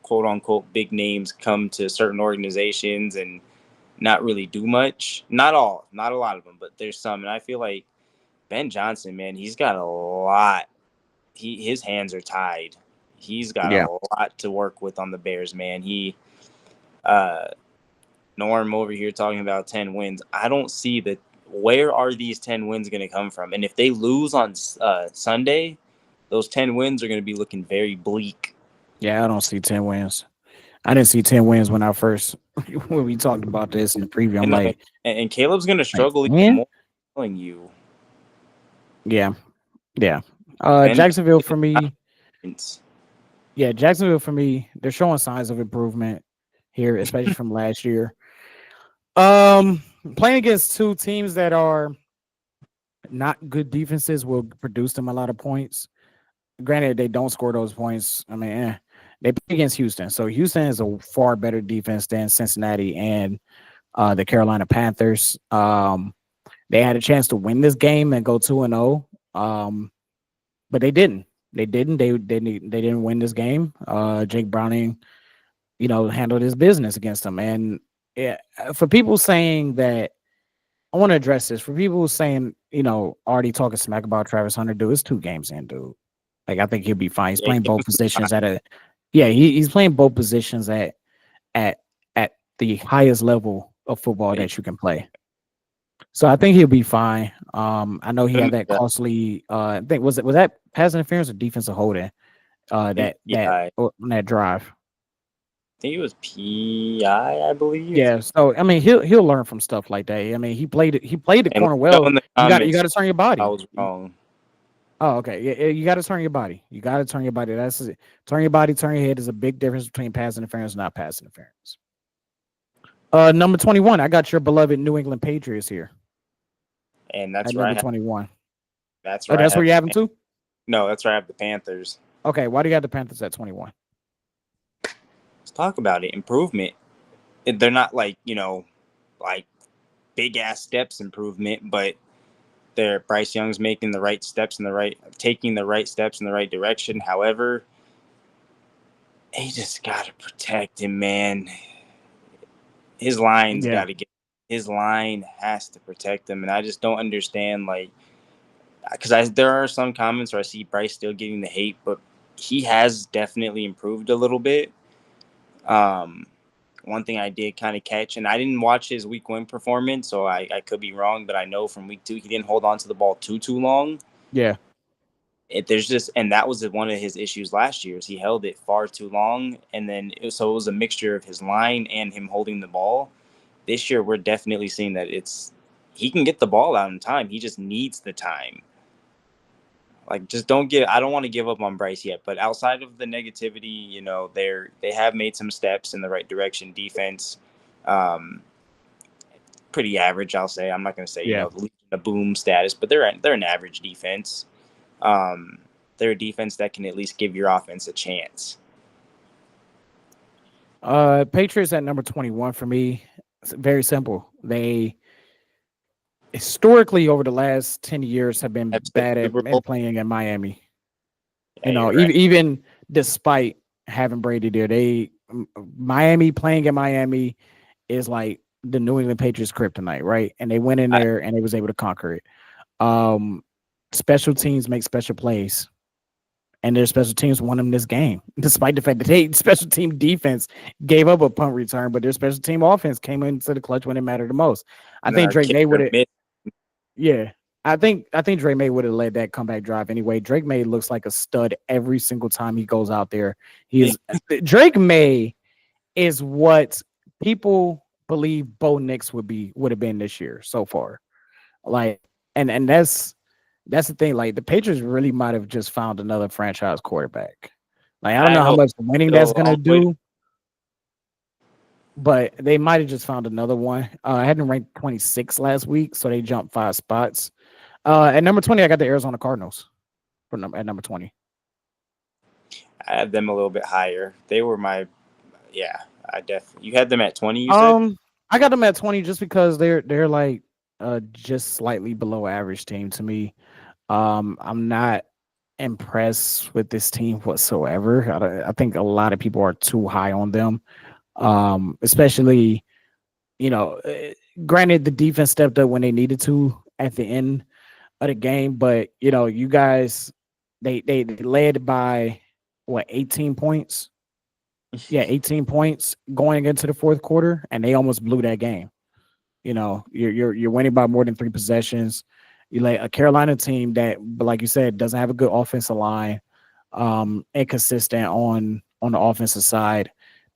quote unquote big names come to certain organizations and not really do much. Not a lot of them, but there's some, and I feel like Ben Johnson, man, he's got a lot. His hands are tied. He's got a lot to work with on the Bears, man. Norm over here talking about 10 wins. I don't see where are these 10 wins going to come from? And if they lose on Sunday, those 10 wins are going to be looking very bleak. Yeah, I don't see 10 wins. I didn't see 10 wins when we talked about this in the preview. I'm and Caleb's going to struggle even more. Telling you. Yeah. Jacksonville for me. Yeah, Jacksonville for me. They're showing signs of improvement here, especially from last year. Playing against two teams that are not good defenses will produce them a lot of points. Granted, they don't score those points. I mean, they play against Houston, so Houston is a far better defense than Cincinnati and the Carolina Panthers. They had a chance to win this game and go 2-0, but they didn't. They didn't win this game. Jake Browning, handled his business against them. And for people saying that, I want to address this. For people saying, already talking smack about Travis Hunter, dude, it's 2 games in, dude. Like, I think he'll be fine. He's playing both positions he's playing both positions at the highest level of football that you can play. So I think he'll be fine. I know he had that costly. I think was that pass interference or defensive holding? On that drive. I think it was PI, I believe. Yeah. So I mean, he'll learn from stuff like that. I mean, he played the corner well. You got to turn your body. I was wrong. Oh, okay. Yeah, you got to turn your body. That's it. Turn your body, turn your head. There's a big difference between pass interference and not pass interference. Number 21, I got your beloved New England Patriots here. And that's right. Number 21. That's right. That's where you have them too? No, that's where I have the Panthers. Okay, why do you have the Panthers at 21? Let's talk about it. Improvement. They're not like big ass steps improvement, but Bryce Young's making the right steps taking the right steps in the right direction. However, he just gotta protect him, man. His line has to protect him, and I just don't understand, because there are some comments where I see Bryce still getting the hate, but he has definitely improved a little bit. One thing I did kind of catch, and I didn't watch his week 1 performance, so I could be wrong, but I know from week 2 he didn't hold on to the ball too long. Yeah. there's just, and that was one of his issues last year, is he held it far too long, and then it was a mixture of his line and him holding the ball. This year, we're definitely seeing that he can get the ball out in time. He just needs the time. Like, just I don't want to give up on Bryce yet, but outside of the negativity, they have made some steps in the right direction. Defense, um, pretty average, I'll say. I'm not going to say, Yeah. the boom status, but they're an average defense. They're a defense that can at least give your offense a chance. Patriots at number 21 for me. It's very simple. They historically over the last 10 years have been bad at playing in Miami. Yeah, even despite having Brady there, Miami playing in Miami is like the New England Patriots kryptonite, right? And they went in there and they was able to conquer it. Special teams make special plays, and their special teams won them this game, despite the fact that they special team defense gave up a punt return, but their special team offense came into the clutch when it mattered the most. I think Drake May would have. Yeah, I think Drake May would have led that comeback drive anyway. Drake May looks like a stud every single time he goes out there. Drake May is what people believe Bo Nix would have been this year so far. Like, and that's the thing. Like, the Patriots really might have just found another franchise quarterback. Like, I don't know how much winning that's gonna do, but they might have just found another one. I had them ranked 26 last week, so they jumped 5 spots. At number 20, I got the Arizona Cardinals at number 20. I had them a little bit higher. They were I definitely. You had them at 20, you said? I got them at 20 just because they're like just slightly below average team to me. I'm not impressed with this team whatsoever. I think a lot of people are too high on them. Especially, granted the defense stepped up when they needed to at the end of the game, but you guys, they led by 18 points. Yeah, 18 points going into the fourth quarter, and they almost blew that game. You're winning by more than 3 possessions. You like a Carolina team that, like you said, doesn't have a good offensive line, inconsistent on the offensive side.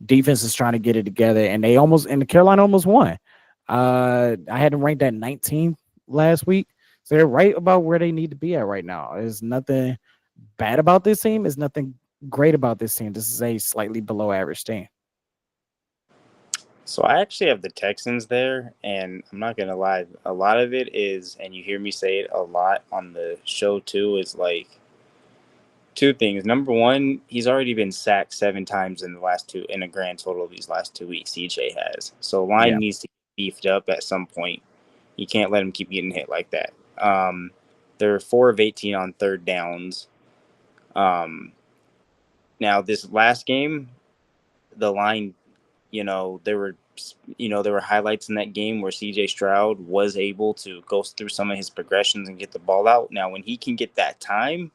Defense is trying to get it together, and the Carolina almost won. I had them ranked at 19th last week, so they're right about where they need to be at right now. There's nothing bad about this team. There's nothing great about this team. This is a slightly below average team. So I actually have the Texans there, and I'm not gonna lie, a lot of it is, and you hear me say it a lot on the show too, is like 2 things. Number one, he's already been sacked 7 times in a grand total of these last 2 weeks. CJ has, so line needs to get beefed up at some point. You can't let him keep getting hit like that. They're 4 of 18 on third downs. Now this last game, the line, there were highlights in that game where CJ Stroud was able to go through some of his progressions and get the ball out. Now, when he can get that time,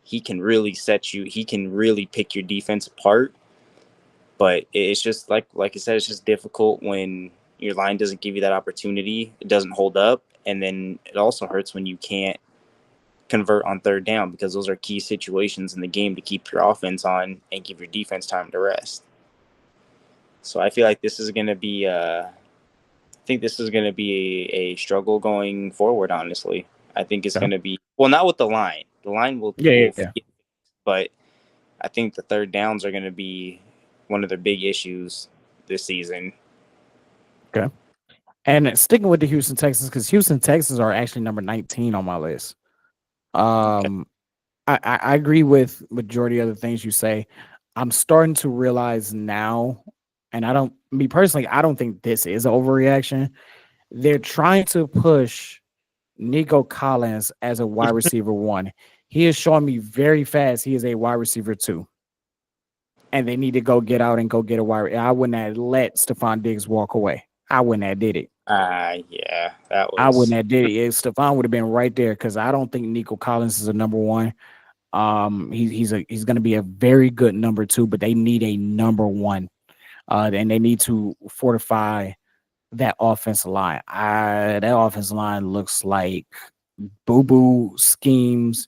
he can really he can really pick your defense apart. But it's just like I said, it's just difficult when your line doesn't give you that opportunity. It doesn't hold up. And then it also hurts when you can't convert on third down, because those are key situations in the game to keep your offense on and give your defense time to rest. So I feel like this is going to be a struggle going forward, honestly. I think it's going to be, well, not with the line. The line will but I think the third downs are going to be one of their big issues this season. Okay. And sticking with the Houston Texans, because Houston Texans are actually number 19 on my list. I agree with majority of the things you say. I'm starting to realize now, and I don't think this is an overreaction. They're trying to push Nico Collins as a wide receiver 1. He is showing me very fast he is a wide receiver 2. And they need to go get out and go get a wide. I wouldn't have let Stephon Diggs walk away. I wouldn't have did it. Yeah, that was. I wouldn't have did it. Stephon would have been right there, because I don't think Nico Collins is a number 1. He's going to be a very good number 2, but they need a number 1, and they need to fortify that offensive line. That offensive line looks like boo-boo schemes.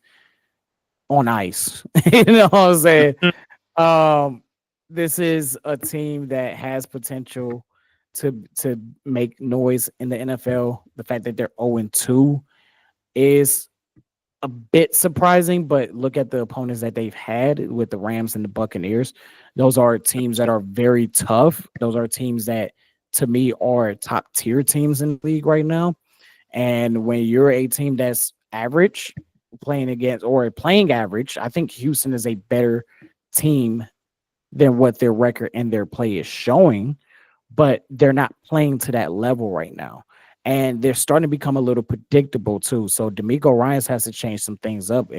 on ice. You know what I'm saying? Um, this is a team that has potential to make noise in the NFL. The fact that they're 0-2 is a bit surprising, but look at the opponents that they've had with the Rams and the Buccaneers. Those are teams that are very tough. Those are teams that, to me, are top tier teams in the league right now. And when you're a team that's average, playing against or playing average, I think Houston is a better team than what their record and their play is showing, but they're not playing to that level right now. And they're starting to become a little predictable too. So D'Amico Ryans has to change some things up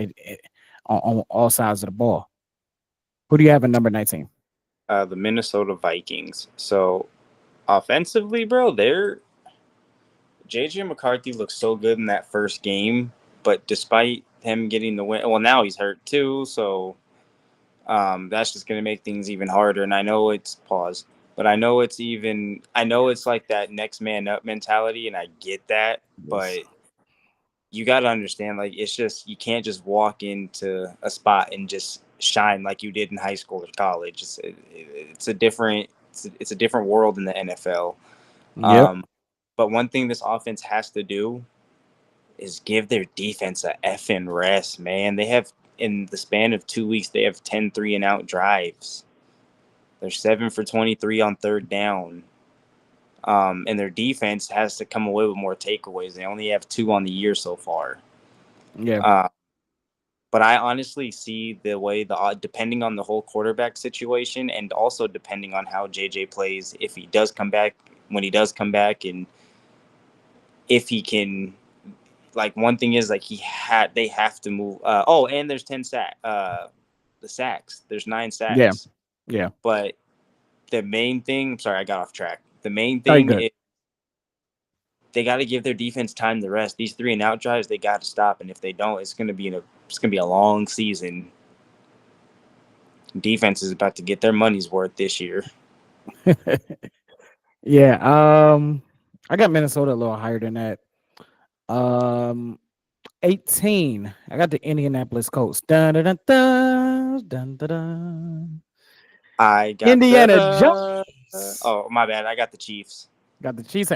on all sides of the ball. Who do you have in number 19? The Minnesota Vikings. So offensively, bro, they're JJ McCarthy looks so good in that first game, but despite him getting the win, well, now he's hurt too, so that's just gonna make things even harder. And I know it's pause, but I know it's even. I know it's like that next man up mentality, and I get that, but you got to understand, like it's just you can't just walk into a spot and just shine like you did in high school or college. It's a different it's a different world in the NFL. Yep. Um, but one thing this offense has to do is give their defense a effing rest, man. They have in the span of 2 weeks, they have 10 and out drives. They're 7 for 23 on third down. And their defense has to come away with more takeaways. They only have 2 on the year so far. Yeah. But I honestly see the way depending on the whole quarterback situation and also depending on how JJ plays, if he does come back, when he does come back, and if he can, like one thing is like they have to move. And there's 10 the sacks. There's 9 Yeah. sacks. Yeah. But the main thing, sorry, I got off track. The main Very thing good. is they got to give their defense time to rest. These 3 and out drives, they got to stop, and if they don't, it's gonna be a long season. Defense is about to get their money's worth this year. Yeah. I got Minnesota a little higher than that. 18. I got the Indianapolis Colts. Dun, dun, dun, dun, dun, dun, dun. I got Indiana Jones. oh, my bad. I got the Chiefs. Got the Chiefs.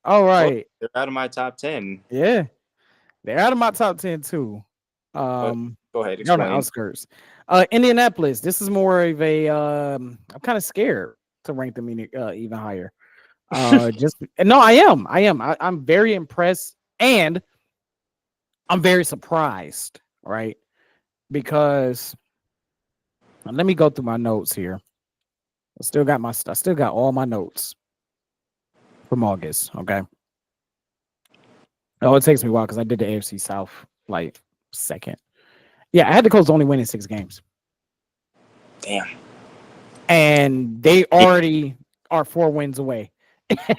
All right. They're out of my top 10. Yeah. They're out of my top 10 too. Go ahead, They're on the explain. outskirts. Indianapolis. This is more of a I'm kind of scared to rank them even higher. No, I am. I'm very impressed and I'm very surprised, right? Because let me go through my notes here. I still got all my notes from August. Okay. Oh, it takes me a while because I did the AFC South like second. Yeah, I had the Colts only winning 6 games. Damn. And they already are 4 wins away.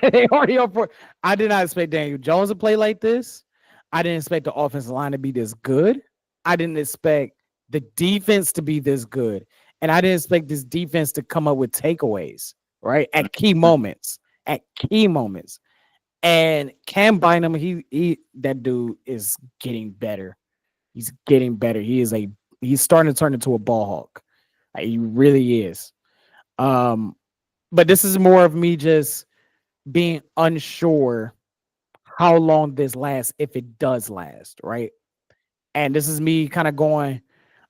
They already are 4. I did not expect Daniel Jones to play like this. I didn't expect the offensive line to be this good. I didn't expect the defense to be this good. And I didn't expect this defense to come up with takeaways, right? At key moments. And Cam Bynum, he that dude is getting better. He's getting better. He's starting to turn into a ball hawk. Like, he really is. But this is more of me just being unsure how long this lasts, if it does last, right? And this is me kind of going,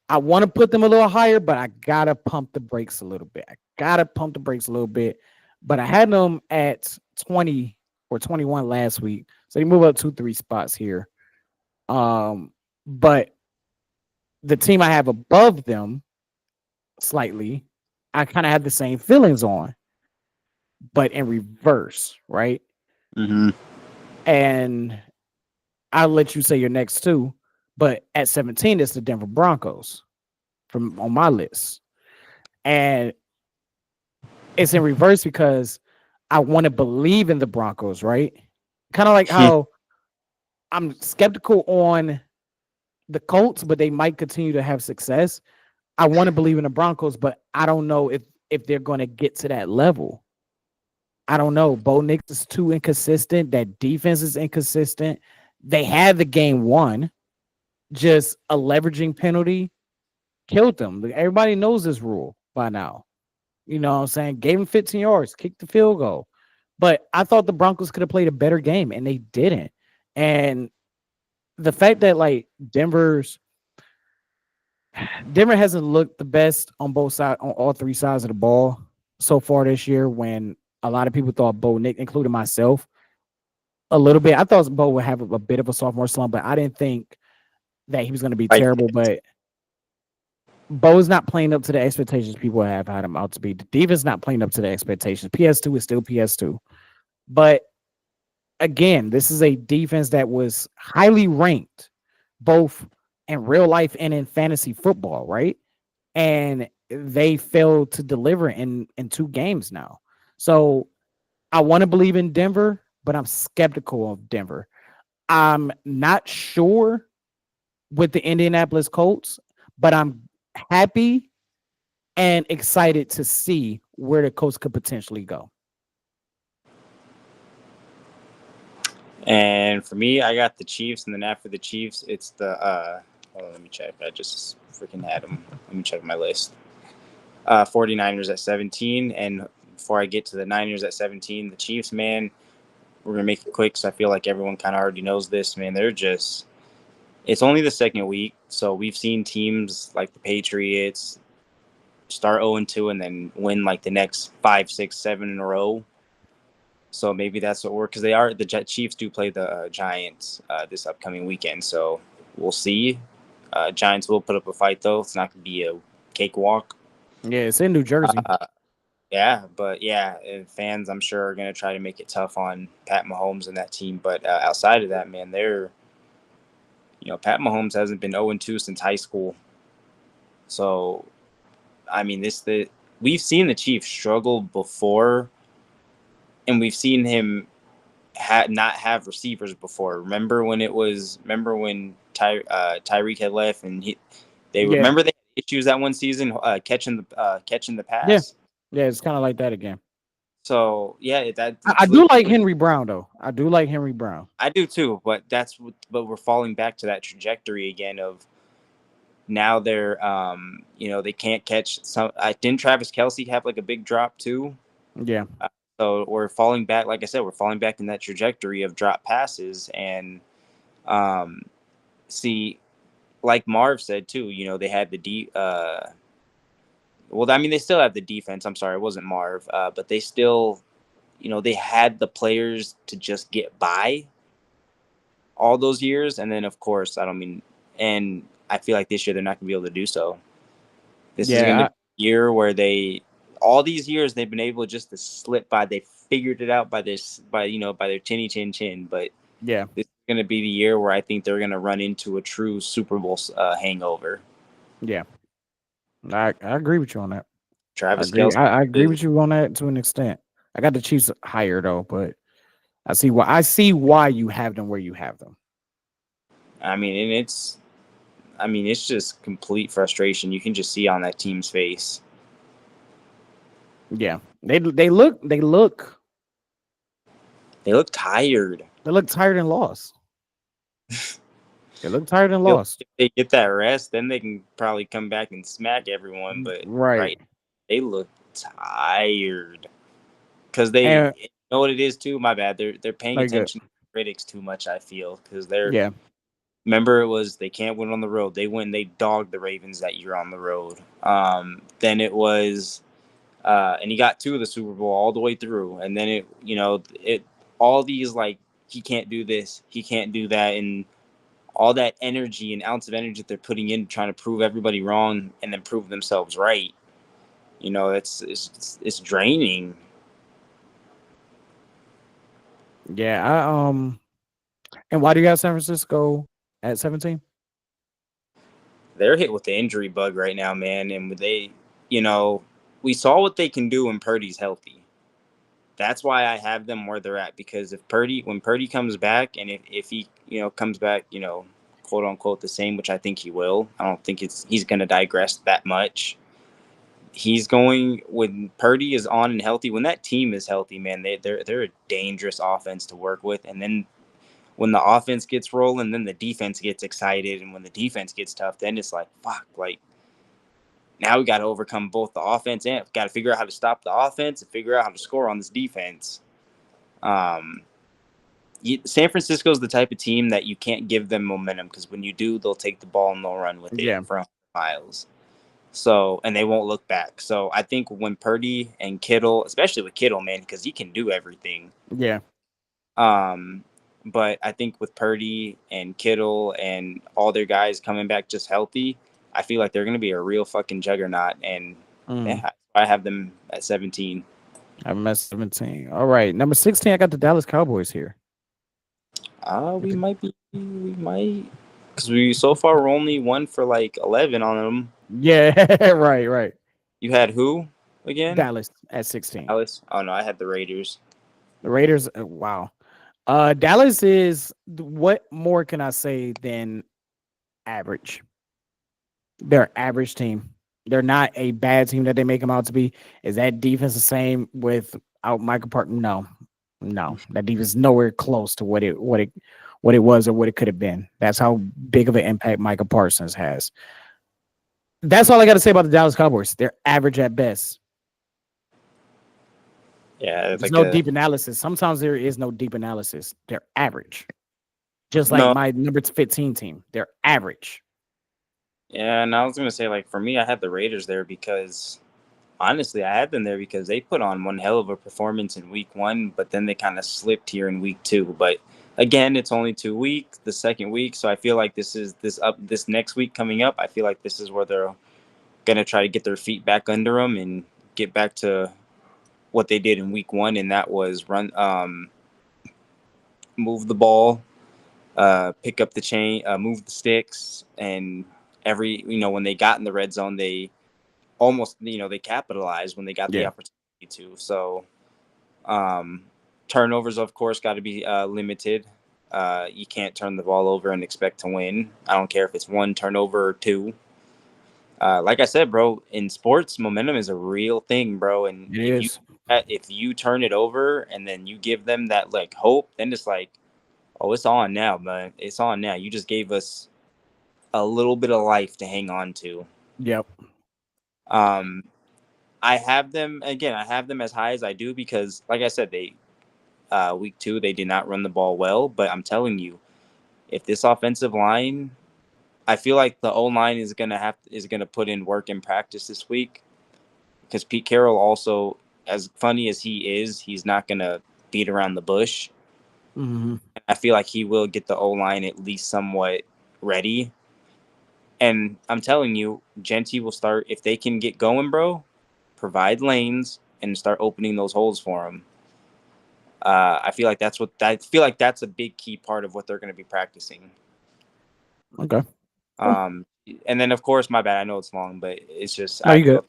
I want to put them a little higher, but I gotta pump the brakes a little bit. But I had them at 20 or 21 last week. So they move up 2-3 spots here. But the team I have above them slightly, I kind of have the same feelings on, but in reverse, right? Mm-hmm. And I'll let you say your next 2, but at 17, it's the Denver Broncos on my list. And it's in reverse because I want to believe in the Broncos, right? Kind of like how I'm skeptical on the Colts, but they might continue to have success. I want to believe in the Broncos, but I don't know if they're going to get to that level. I don't know. Bo Nix is too inconsistent. That defense is inconsistent. They had the game won, just a leveraging penalty killed them. Like, everybody knows this rule by now. You know what I'm saying? Gave him 15 yards, kicked the field goal. But I thought the Broncos could have played a better game, and they didn't. And the fact that like Denver hasn't looked the best on both sides, on all three sides of the ball so far this year. When a lot of people thought Bo Nick, including myself, a little bit. I thought Bo would have a bit of a sophomore slump, but I didn't think that he was going to be I terrible. But Bo's not playing up to the expectations people have had him out to be. The defense not playing up to the expectations. PS2 is still PS2. But again, this is a defense that was highly ranked both in real life and in fantasy football, right? And they failed to deliver in 2 games now. So I want to believe in Denver, but I'm skeptical of Denver. I'm not sure with the Indianapolis Colts, but I'm happy and excited to see where the Colts could potentially go. And for me, I got the Chiefs, and then after the Chiefs, it's the hold on, let me check. I just freaking had them. Let me check my list. 49ers at 17, and before I get to the Niners at 17, the Chiefs, man, we're gonna make it quick because I feel like everyone kind of already knows this, man. They're just it's only the second week, so we've seen teams like the Patriots start 0-2 and then win like the next 5, 6, 7 in a row. So maybe that's what we're because the Chiefs do play the Giants this upcoming weekend, so we'll see. Giants will put up a fight though. It's not going to be a cakewalk. Yeah, it's in New Jersey. Yeah, but yeah, and fans I'm sure are going to try to make it tough on Pat Mahomes and that team. But outside of that, man, Pat Mahomes hasn't been 0-2 since high school. So, I mean, we've seen the Chiefs struggle before, and we've seen him not have receivers before. Remember when Tyreek had left, and they had issues that one season catching the pass. Yeah, it's kind of like that again. So yeah, I do like Henry Brown though. I do like Henry Brown. I do too, but we're falling back to that trajectory again of now they're they can't catch some. Didn't Travis Kelce have like a big drop too? Yeah. So we're falling back. Like I said, we're falling back in that trajectory of drop passes and see, like Marv said too. They had well, I mean, they still have the defense. I'm sorry, it wasn't Marv, but they still, they had the players to just get by all those years. And then, of course, and I feel like this year they're not going to be able to do so. This is going to be a year where all these years they've been able just to slip by. They figured it out by their chinny chin chin. But yeah, this is going to be the year where I think they're going to run into a true Super Bowl hangover. Yeah. I agree with you on that. Travis Kelce. I agree with you on that to an extent. I got the Chiefs higher though, but I see why you have them where you have them. I mean, and it's just complete frustration. You can just see on that team's face. Yeah, they look tired. They look tired and lost. They look tired and lost. If they get that rest, then they can probably come back and smack everyone. But right they look tired because they know what it is too. My bad. They're paying attention to critics too much. I feel because they're Remember, it was they can't win on the road. They dogged the Ravens that year on the road. Then it was, and he got 2 of the Super Bowl all the way through. And then it all these like he can't do this, he can't do that, and all that energy and ounce of energy that they're putting in trying to prove everybody wrong and then prove themselves right. It's draining. Yeah, and why do you got San Francisco at 17? They're hit with the injury bug right now, man, and we saw what they can do when Purdy's healthy. That's why I have them where they're at, because when Purdy comes back, and if he comes back, quote unquote the same, which I think he will. I don't think he's going to digress that much. When Purdy is on and healthy, when that team is healthy, man, they're a dangerous offense to work with. And then when the offense gets rolling, then the defense gets excited, and when the defense gets tough, then it's like fuck, like now we got to overcome both the offense and got to figure out how to stop the offense and figure out how to score on this defense. San Francisco is the type of team that you can't give them momentum because when you do, they'll take the ball and they'll run with it for miles. So, and they won't look back. So I think when Purdy and Kittle, especially with Kittle, man, because he can do everything. Yeah. But I think with Purdy and Kittle and all their guys coming back just healthy, I feel like they're going to be a real fucking juggernaut. And yeah, I have them at 17. I'm at 17. All right. Number 16, I got the Dallas Cowboys here. We might. Because so far we're only 1 for like 11 on them. Yeah, right. You had who again? Dallas at 16. Dallas? Oh, no, I had the Raiders. The Raiders, wow. Dallas is, what more can I say than average? They're an average team. They're not a bad team that they make them out to be. Is that defense the same without Michael Parsons? No. That defense is nowhere close to what it was or what it could have been. That's how big of an impact Michael Parsons has. That's all I got to say about the Dallas Cowboys. They're average at best. Yeah, there's no deep analysis. Sometimes there is no deep analysis. They're average. Just like my number 15 team. They're average. Yeah, and I was going to say, like, for me, I had the Raiders there because, honestly, I had them there because they put on one hell of a performance in week 1, but then they kind of slipped here in week 2. But, again, it's only 2 weeks, the second week, so I feel like this next week coming up, I feel like this is where they're going to try to get their feet back under them and get back to what they did in week 1, and that was move the ball, pick up the chain, move the sticks, and when they got in the red zone, they almost, they capitalized when they got the opportunity to. So turnovers, of course, got to be limited. You can't turn the ball over and expect to win. I don't care if it's 1 turnover or 2. Like I said, bro, in sports, momentum is a real thing, bro. And if you turn it over and then you give them that like hope, then it's like, oh, it's on now, man. It's on now. You just gave us a little bit of life to hang on to. Yep. I have them as high as I do because, like I said, they week 2 they did not run the ball well. But I'm telling you, if this offensive line, I feel like the O-line is gonna put in work in practice this week because Pete Carroll also, as funny as he is, he's not gonna beat around the bush. Mm-hmm. I feel like he will get the O-line at least somewhat ready. And I'm telling you, Genty will start, if they can get going, bro, provide lanes and start opening those holes for them. I feel like that's a big key part of what they're going to be practicing. Okay. And then of course, my bad, I know it's long, but it's just you good.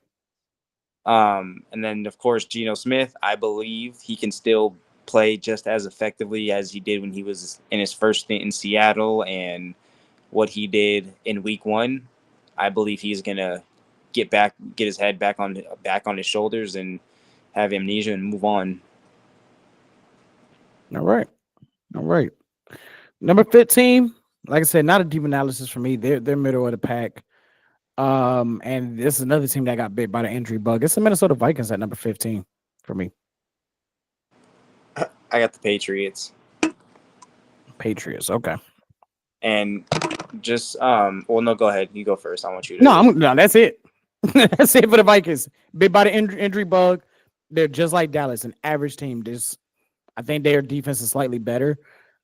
And then of course, Geno Smith, I believe he can still play just as effectively as he did when he was in his first stint in Seattle and what he did in week 1. I believe he's gonna get his head back on his shoulders and have amnesia and move on. All right. Number 15, like I said, not a deep analysis for me. They're middle of the pack. And this is another team that got bit by the injury bug. It's the Minnesota Vikings at number 15 for me. I got the Patriots. Okay. And just well, no, go ahead. You go first. I want you to. No, that's it. That's it for the Vikings. Bit by the injury bug. They're just like Dallas, an average team. I think their defense is slightly better.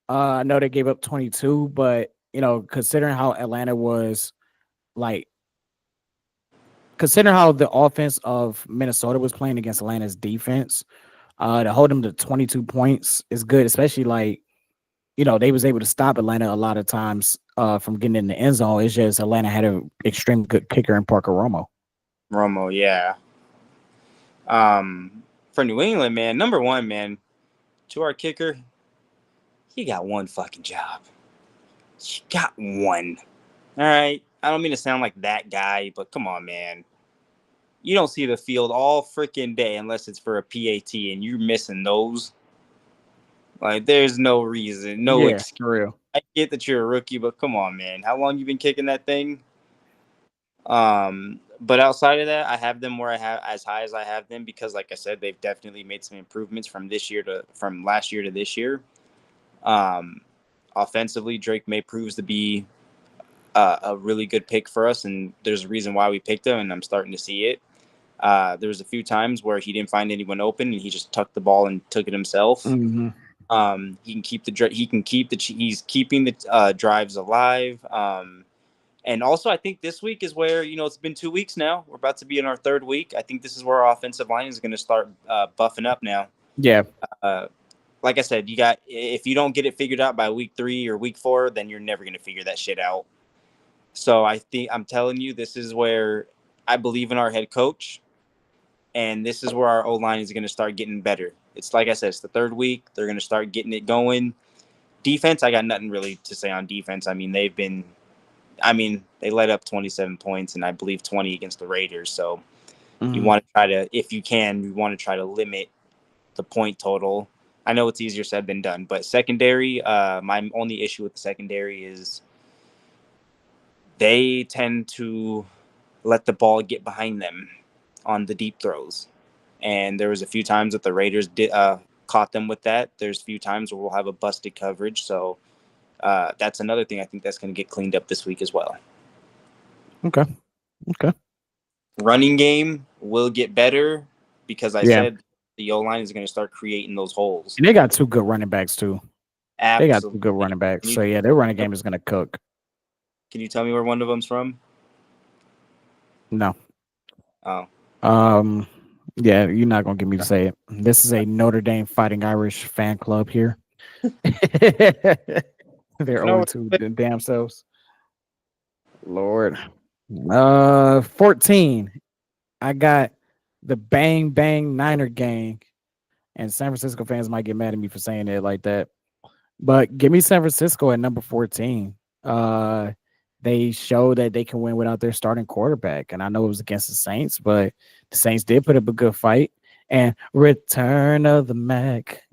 I know they gave up 22, but considering how Atlanta was, like, considering how the offense of Minnesota was playing against Atlanta's defense, to hold them to 22 points is good, especially they was able to stop Atlanta a lot of times from getting in the end zone. It's just Atlanta had an extremely good kicker in Parker Romo. Yeah. For New England, man, number 1, man, to our kicker, he got one fucking job. He got one. All right. I don't mean to sound like that guy, but come on, man. You don't see the field all freaking day unless it's for a PAT, and you're missing those. Like, there's no reason, no Yeah, excuse. for real. I get that you're a rookie, but come on, man. How long you been kicking that thing? But outside of that, I have them where I have as high as I have them because, like I said, they've definitely made some improvements from last year to this year. Um, Offensively, Drake May proves to be a really good pick for us, and there's a reason why we picked him, and I'm starting to see it. There was a few times where he didn't find anyone open, and he just tucked the ball and took it himself. Hmm. He's keeping the drives alive. And also, I think this week is where, it's been 2 weeks now. We're about to be in our third week. I think this is where our offensive line is going to start buffing up now. Yeah. Uh, like I said, if you don't get it figured out by week 3 or week 4, then you're never going to figure that shit out. So I'm telling you, this is where I believe in our head coach, and this is where our O line is going to start getting better. It's like I said, it's the third week. They're going to start getting it going. Defense, I got nothing really to say on defense. I mean, they let up 27 points and I believe 20 against the Raiders. So you want to try to, if you can, you want to try to limit the point total. I know it's easier said than done, but secondary, my only issue with the secondary is they tend to let the ball get behind them on the deep throws. And there was a few times that the Raiders caught them with that. There's a few times where we'll have a busted coverage. So that's another thing I think that's going to get cleaned up this week as well. Okay. Running game will get better because I Yeah. said the O-line is going to start creating those holes. And they got two good running backs too. They got two Absolutely. good running backs. So yeah, their running game is gonna cook. Can you tell me where one of them's from? No. Oh. Yeah, you're not gonna get me to say it. This is a Notre Dame Fighting Irish fan club here. They're over to the damn selves. Lord. 14. I got the Bang Bang Niner gang. And San Francisco fans might get mad at me for saying it like that. But give me San Francisco at number 14. They show that they can win without their starting quarterback. And I know it was against the Saints, but the Saints did put up a good fight. And return of the Mac,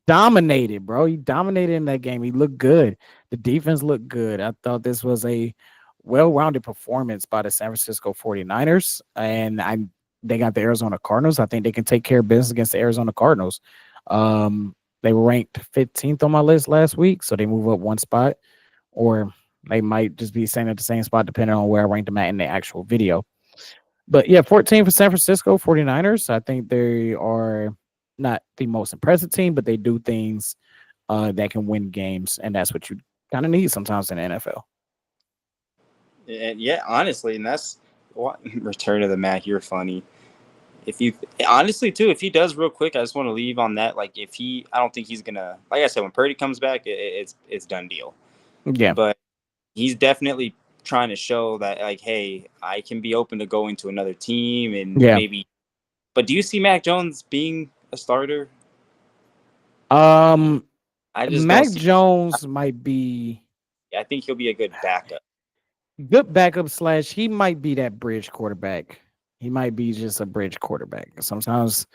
dominated, bro. He dominated in that game. He looked good. The defense looked good. I thought this was a well-rounded performance by the San Francisco 49ers. And they got the Arizona Cardinals. I think they can take care of business against the Arizona Cardinals. They were ranked 15th on my list last week, so they move up one spot, or they might just be staying at the same spot depending on where I ranked them at in the actual video. But yeah, 14 for San Francisco 49ers. I think they are not the most impressive team, but they do things that can win games, and that's what you kind of need sometimes in the NFL. And yeah, honestly, and that's what return of the Mac. You're funny. If he does real quick, I just want to leave on that. Like, I don't think he's gonna. Like I said, when Purdy comes back, it's done deal. Yeah, but he's definitely trying to show that, like, hey, I can be open to going to another team and maybe. But do you see Mac Jones being a starter? Mac Jones might be. I think he'll be a good backup. Good backup / he might be that bridge quarterback. He might be just a bridge quarterback. Sometimes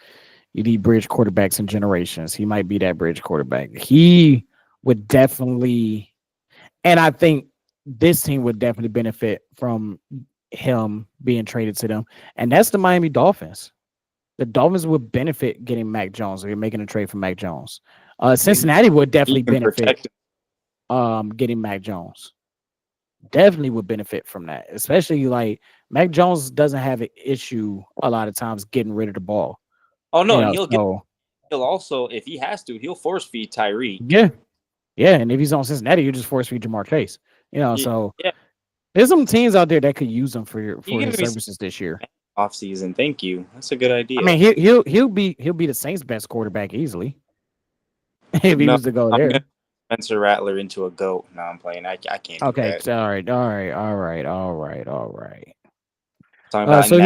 you need bridge quarterbacks in generations. He might be that bridge quarterback. He would definitely, and I think this team would definitely benefit from him being traded to them. And that's the Miami Dolphins. The Dolphins would benefit getting Mac Jones if you're making a trade for Mac Jones. Cincinnati would definitely benefit getting Mac Jones. Definitely would benefit from that, especially like Mac Jones doesn't have an issue a lot of times getting rid of the ball. Oh no, and he'll also, if he has to, he'll force feed Tyreek. Yeah, and if he's on Cincinnati, you just force feed Ja'Marr Chase. So there's some teams out there that could use him for his services this year. Off season, thank you. That's a good idea. I mean, he'll be the Saints' best quarterback easily if he was to go there. Spencer Rattler into a goat. No, I'm playing. I can't. Okay, do that. all right. So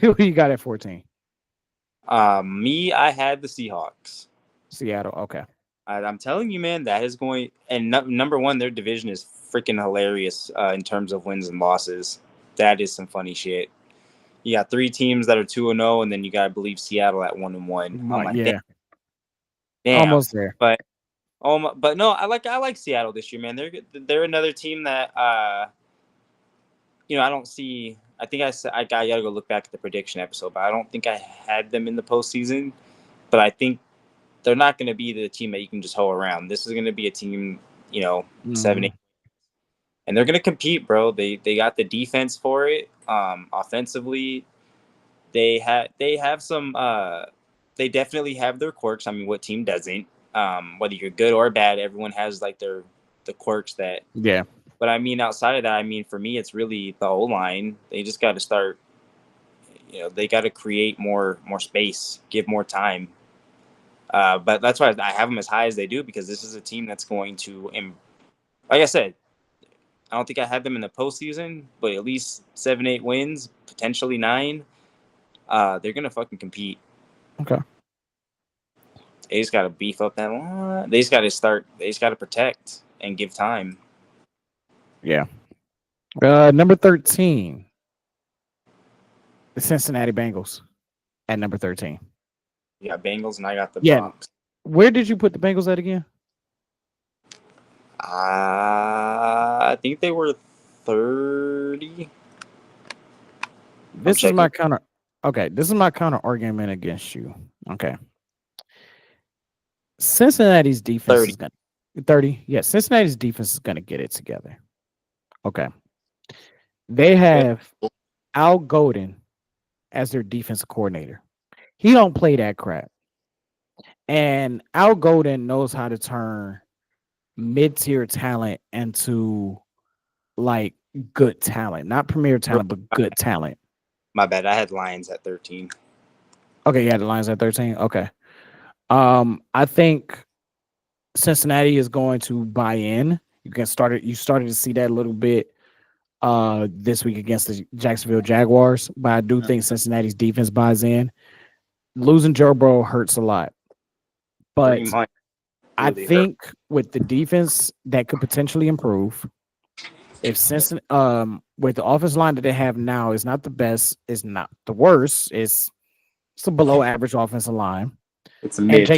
who you got at 14? Me, I had the Seahawks. Seattle. Okay. I'm telling you, man, that is going. And number one, their division is freaking hilarious in terms of wins and losses. That is some funny shit. You got 3 teams that are 2-0, and then you got, I believe, Seattle at 1-1. Yeah. Damn. Almost there. But no, I like Seattle this year, man. They're another team that I don't see. I think I gotta go look back at the prediction episode, but I don't think I had them in the postseason. But I think they're not going to be the team that you can just hoe around. This is going to be a team, 7-8, and they're going to compete, bro. They got the defense for it. Offensively, they have some. They definitely have their quirks. I mean, what team doesn't? Whether you're good or bad, everyone has like the quirks that. Yeah. But I mean, outside of that, I mean, for me, it's really the O line. They just got to start. They got to create more space, give more time. But that's why I have them as high as they do, because this is a team that's going to, like I said, I don't think I had them in the postseason, but at least 7-8 wins, potentially 9. They're gonna fucking compete. Okay. They just got to beef up that line. They just got to start. They just got to protect and give time. Yeah. Number 13, the Cincinnati Bengals at number 13. You got Bengals, and I got the Yeah. Bronx. Where did you put the Bengals at again? I think they were 30. This is my counter. Okay, this is my counter argument against you. Okay. Cincinnati's defense 30. is going to 30. Yeah, Cincinnati's defense is going to get it together. Okay. They have Al Golden as their defensive coordinator. He don't play that crap. And Al Golden knows how to turn mid-tier talent into like good talent. Not premier talent, but good talent. My bad. I had Lions at 13. Okay, yeah, the Lions at 13. Okay. I think Cincinnati is going to buy in. You started to see that a little bit this week against the Jacksonville Jaguars, but I do think Cincinnati's defense buys in. Losing Joe Burrow hurts a lot. But I think with the defense that could potentially improve, if Cincinnati, with the offensive line that they have now is not the best, is not the worst, it's a below average offensive line. It's a mid.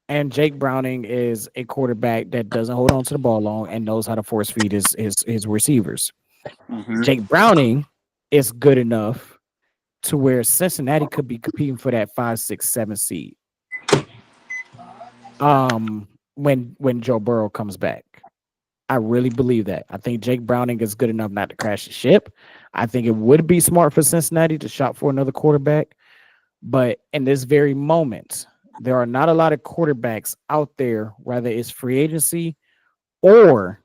And Jake Browning is a quarterback that doesn't hold on to the ball long and knows how to force feed his receivers. Mm-hmm. Jake Browning is good enough to where Cincinnati could be competing for that 5, 6, 7 seed. When Joe Burrow comes back. I really believe that. I think Jake Browning is good enough not to crash the ship. I think it would be smart for Cincinnati to shop for another quarterback. But in this very moment, there are not a lot of quarterbacks out there, whether it's free agency or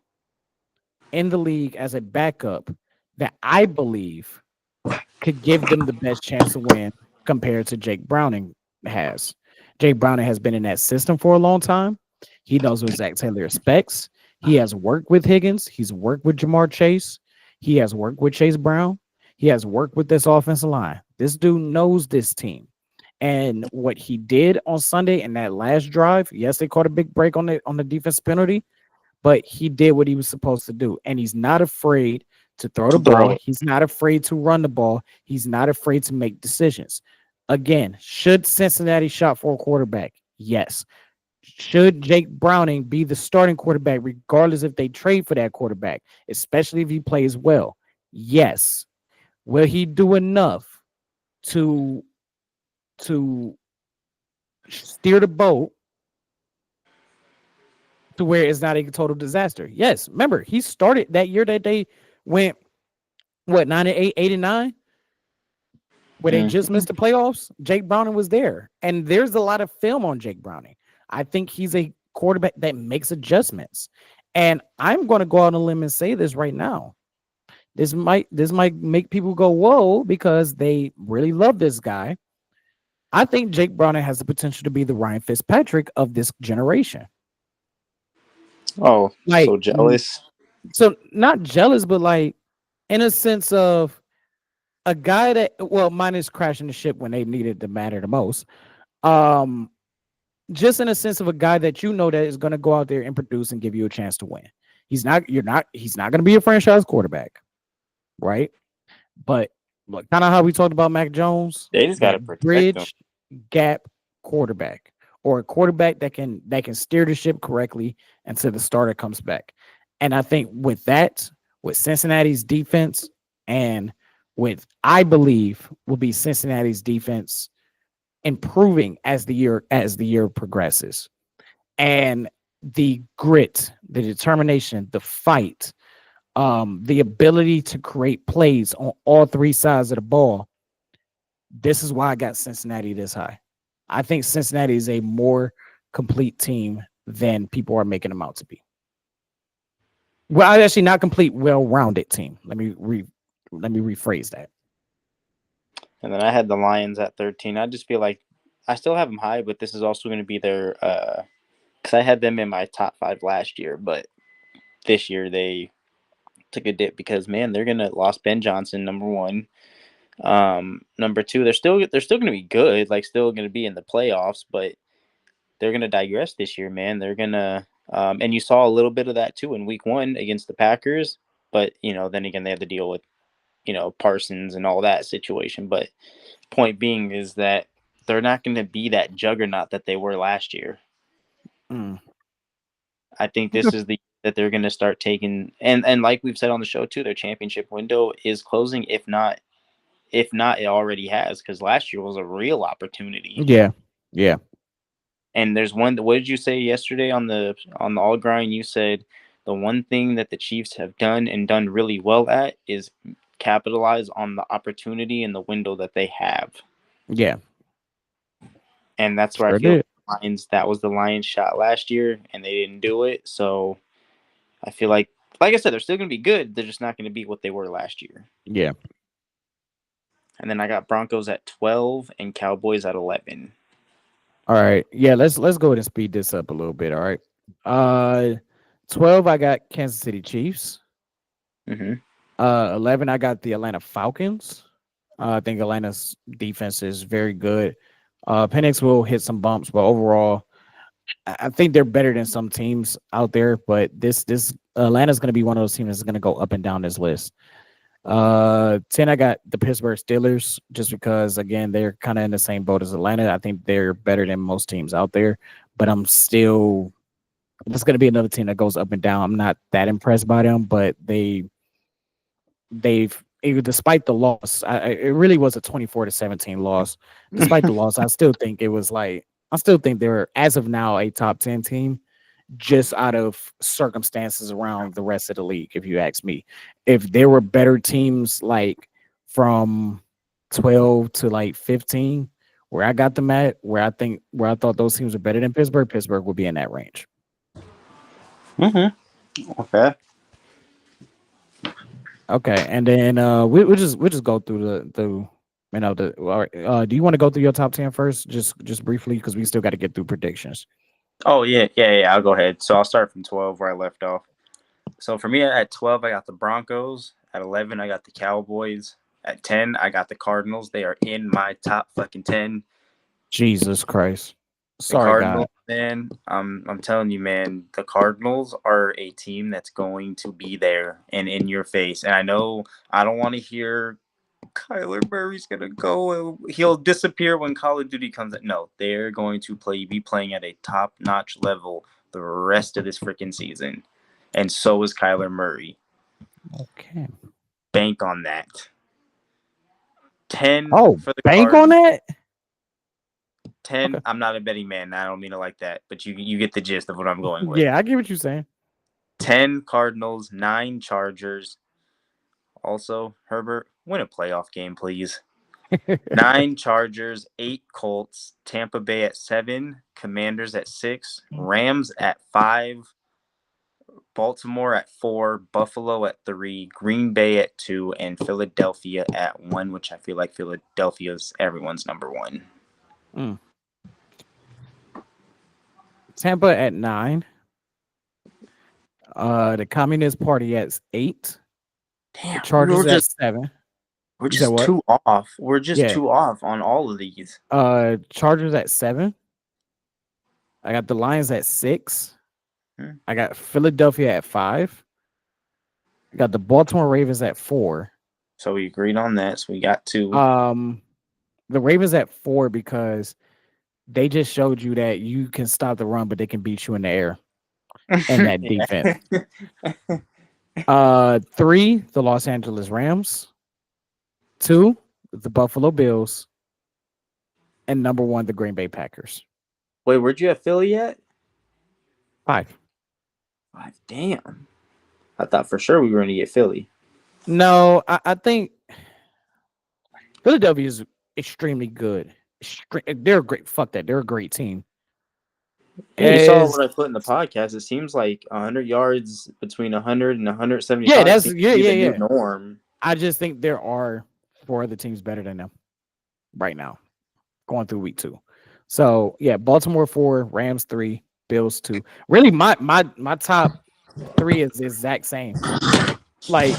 in the league as a backup, that I believe could give them the best chance to win compared to Jake Browning has. Jake Browning has been in that system for a long time. He knows what Zach Taylor expects. He has worked with Higgins. He's worked with Jamar Chase. He has worked with Chase Brown. He has worked with this offensive line. This dude knows this team. And what he did on Sunday in that last drive, yes, they caught a big break on the defense penalty, but he did what he was supposed to do. And he's not afraid to throw the ball. He's not afraid to run the ball. He's not afraid to make decisions. Again, should Cincinnati shop for a quarterback? Yes. Should Jake Browning be the starting quarterback, regardless if they trade for that quarterback, especially if he plays well? Yes. Will he do enough to steer the boat to where it's not a total disaster? Yes. Remember, he started that year that they went, 9-8, 8-9? Where they just missed the playoffs. Jake Browning was there. And there's a lot of film on Jake Browning. I think he's a quarterback that makes adjustments. And I'm going to go out on a limb and say this right now. This might make people go, whoa, because they really love this guy. I think Jake Browning has the potential to be the Ryan Fitzpatrick of this generation. Oh, so jealous. So not jealous, but like in a sense of a guy that, well, minus crashing the ship when they needed to matter the most. Just in a sense of a guy that you know that is going to go out there and produce and give you a chance to win. He's not going to be a franchise quarterback, right? But look, kind of how we talked about Mac Jones. They just got to bridge gap quarterback, or a quarterback that can steer the ship correctly until the starter comes back. And I think with that, with Cincinnati's defense and with I believe will be Cincinnati's defense improving as the year progresses. And the grit, the determination, the fight, the ability to create plays on all three sides of the ball. This is why I got Cincinnati this high. I think Cincinnati is a more complete team than people are making them out to be. Well, actually, not complete, well-rounded team. Let me rephrase that. And then I had the Lions at 13. I just feel like I still have them high, but this is also going to be their because I had them in my top 5 last year, but this year they took a dip because man, they're gonna lost Ben Johnson, number 1. Number 2, they're still gonna be good, like still gonna be in the playoffs, but they're gonna digress this year, man. They're gonna and you saw a little bit of that too in week 1 against the Packers, but then again they had to deal with Parsons and all that situation. But point being is that they're not going to be that juggernaut that they were last year. I think this is the that they're going to start taking, and like we've said on the show too, their championship window is closing. If not, it already has, because last year was a real opportunity. Yeah. And there's one. What did you say yesterday on the All Grind? You said the one thing that the Chiefs have done and done really well at is capitalize on the opportunity and the window that they have. Yeah. And that's where I feel that was the Lions shot last year, and they didn't do it. So I feel like I said, they're still going to be good. They're just not going to be what they were last year. Yeah. And then I got Broncos at 12 and Cowboys at 11. All right. Yeah, let's go ahead and speed this up a little bit. All right. 12, I got Kansas City Chiefs. 11, I got the Atlanta Falcons. I think Atlanta's defense is very good. Penix will hit some bumps, but overall, I think they're better than some teams out there. But this Atlanta's going to be one of those teams that's going to go up and down this list. 10, I got the Pittsburgh Steelers, just because again they're kind of in the same boat as Atlanta. I think they're better than most teams out there, but I'm still. It's going to be another team that goes up and down. I'm not that impressed by them, but they've despite the loss, it really was a 24-17 loss. Despite the loss, I still think they're, as of now, a top 10 team, just out of circumstances around the rest of the league. If you ask me, if there were better teams like from 12 to like 15, where I got them at, where I thought those teams were better than Pittsburgh would be in that range. Okay. Okay, and then we'll just go through do you want to go through your top 10 first, just briefly, because we still got to get through predictions. Oh yeah, I'll go ahead. So I'll start from 12 where I left off. So for me at 12, I got the Broncos. At 11, I got the Cowboys. At 10, I got the Cardinals. They are in my top fucking 10. Jesus Christ. Sorry, Cardinals, God. Man. I'm telling you, man, the Cardinals are a team that's going to be there and in your face. And I know I don't want to hear Kyler Murray's going to go. He'll disappear when Call of Duty comes out. No, they're going to be playing at a top-notch level the rest of this freaking season. And so is Kyler Murray. Okay. Bank on that. 10 for the bank Cardinals. On that? 10. Okay. I'm not a betting man. I don't mean it like that, but you get the gist of what I'm going with. Yeah, I get what you're saying. 10 Cardinals, 9 Chargers. Also, Herbert, win a playoff game, please. 9 Chargers, 8 Colts, Tampa Bay at 7, Commanders at 6, Rams at 5, Baltimore at 4, Buffalo at 3, Green Bay at 2, and Philadelphia at 1, which I feel like Philadelphia's everyone's number 1. Tampa at 9. The Communist Party at 8. Damn, the Chargers at 7. We're just too off. We're just too off on all of these. Chargers at 7. I got the Lions at 6. I got Philadelphia at 5. I got the Baltimore Ravens at 4. So we agreed on that. So we got 2. The Ravens at 4 because They just showed you that you can stop the run, but they can beat you in the air and that defense. Three, the Los Angeles Rams. Two, the Buffalo Bills. And number one, the Green Bay Packers. Wait, where'd you have Philly at? Five. Damn. I thought for sure we were going to get Philly. No, I think Philadelphia is extremely good. They're great. Fuck that. They're a great team. Yeah, you saw As what I put in the podcast. It seems like 100 yards between 100 and 175 yeah, that's seems yeah, to be yeah, the yeah. new norm. I just think there are four other teams better than them right now, going through week 2. So yeah, Baltimore 4, Rams 3, Bills 2. Really, my top 3 is the exact same. Like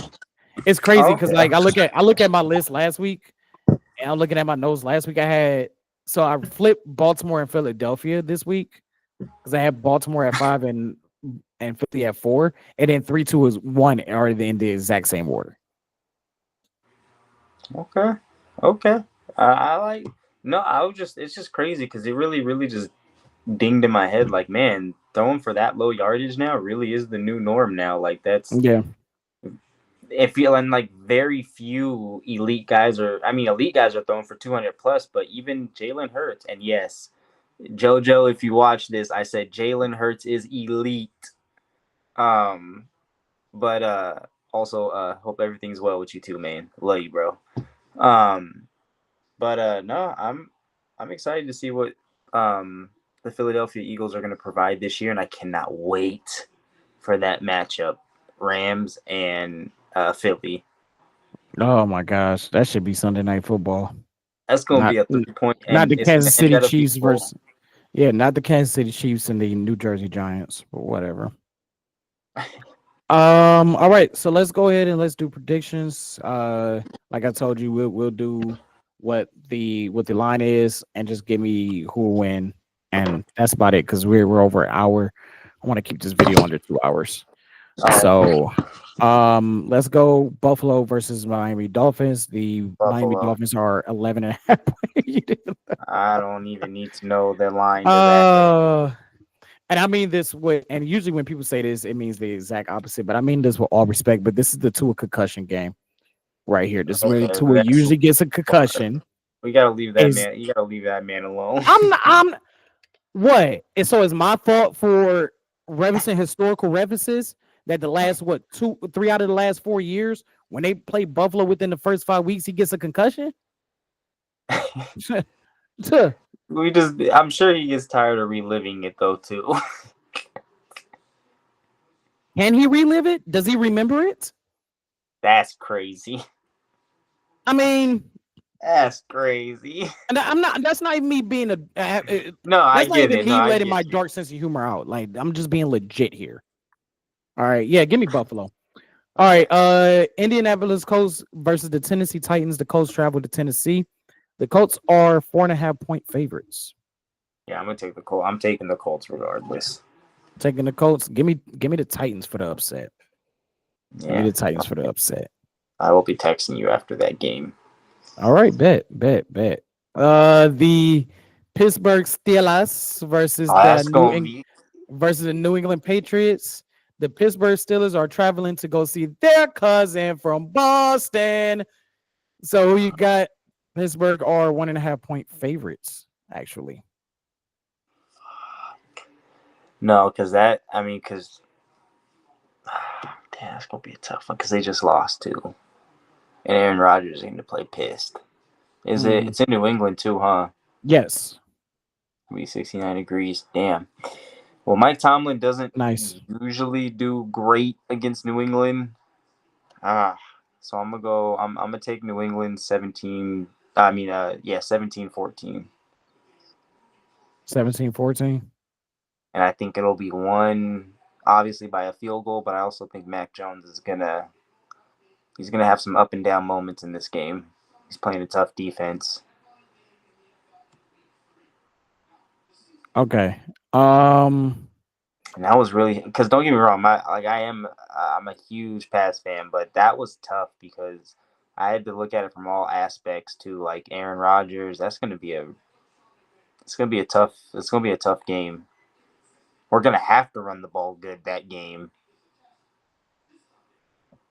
it's crazy because like I look at my list last week, and I'm looking at my notes last week. I flipped Baltimore and Philadelphia this week because I had Baltimore at 5 and Philly at 4, and then 3, 2 is 1 are in the exact same order. Okay. I like. No, it's just crazy because it really just dinged in my head. Like, man, throwing for that low yardage now really is the new norm now. Like, that's. Yeah. If you and like very few elite guys are throwing for 200 plus, but even Jalen Hurts, and yes, JoJo, if you watch this, I said Jalen Hurts is elite. But also hope everything's well with you too, man. Love you, bro. But no, I'm excited to see what the Philadelphia Eagles are going to provide this year, and I cannot wait for that matchup, Rams and Philly. Oh my gosh, that should be Sunday Night Football. That's going to Not be a 3-point, not and the Kansas City Chiefs cool. versus not the Kansas City Chiefs and the New Jersey Giants, but whatever. All right, so let's go ahead and let's do predictions. Like I told you, we'll do what the line is and just give me who will win, and that's about it because we're over an hour. I want to keep this video under 2 hours. So let's go Buffalo versus Miami Dolphins. The Miami Dolphins are 11.5. I don't even need to know their line. And I mean this with, and usually when people say this, it means the exact opposite. But I mean this with all respect. But this is the Tua concussion game right here. This is where Tua usually gets a concussion. We gotta leave that man. You gotta leave that man alone. I'm what? And so it's my fault for referencing historical references that the last 3 out of the last 4 years when they play Buffalo within the first 5 weeks, he gets a concussion. I'm sure he gets tired of reliving it though too. Can he relive it? Does he remember it? That's crazy. I mean, that's crazy. And I'm not. That's not even me being a. No, I get it. Me letting my dark sense of humor out. Like I'm just being legit here. All right, yeah, give me Buffalo. All right, Indianapolis Colts versus the Tennessee Titans. The Colts travel to Tennessee. The Colts are 4.5-point favorites. Yeah, I'm gonna take the Colts. I'm taking the Colts regardless. Taking the Colts. Give me the Titans for the upset. Yeah. Give me the Titans for the upset. I will be texting you after that game. All right, bet. The Pittsburgh Steelers versus the New England Patriots. The Pittsburgh Steelers are traveling to go see their cousin from Boston. So who you got? Pittsburgh are 1.5-point favorites, actually. No, because damn, that's gonna be a tough one because they just lost too, and Aaron Rodgers is going to play pissed. Is it? It's in New England too, huh? Yes. It'll be 69 degrees. Damn. Well, Mike Tomlin doesn't usually do great against New England. So I'm gonna go. I'm gonna take New England 17. 17-14. 17-14. And I think it'll be won obviously by a field goal, but I also think Mac Jones is gonna have some up and down moments in this game. He's playing a tough defense. Okay. And that was really because don't get me wrong, I'm a huge Pats fan, but that was tough because I had to look at it from all aspects too. Like Aaron Rodgers, that's gonna be It's gonna be a tough. It's gonna be a tough game. We're gonna have to run the ball good that game.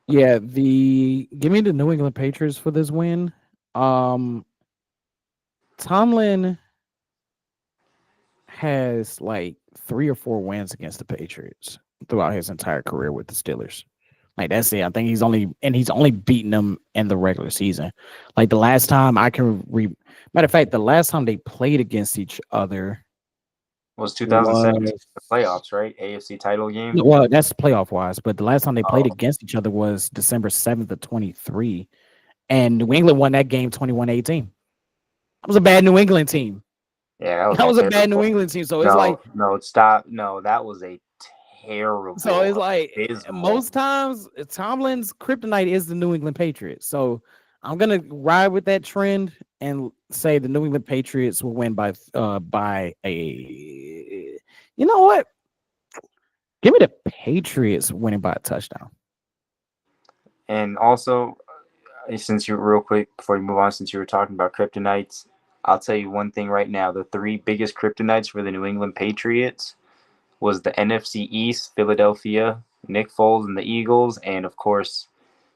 Yeah, give me the New England Patriots for this win. Tomlin has like 3 or 4 wins against the Patriots throughout his entire career with the Steelers. Like that's it. I think he's only beaten them in the regular season. Like the last time matter of fact, the last time they played against each other Was 2017 was the playoffs, right? AFC title game. well, that's playoff wise, but the last time they played Oh, against each other was December 7th of 23. And New England won that game 21-18. That was a bad New England team. yeah, That was a bad terrible. New England team. So it's like no, stop. No, that was a terrible. So it's like abysmal. most times Tomlin's kryptonite is the New England Patriots. So I'm gonna ride with that trend and say the New England Patriots will win by a. You know what? Give me the Patriots winning by a touchdown. And also, since you real quick before you move on, since you were talking about kryptonites, I'll tell you one thing right now: the 3 biggest kryptonites for the New England Patriots was the NFC East, Philadelphia, Nick Foles and the Eagles, and of course,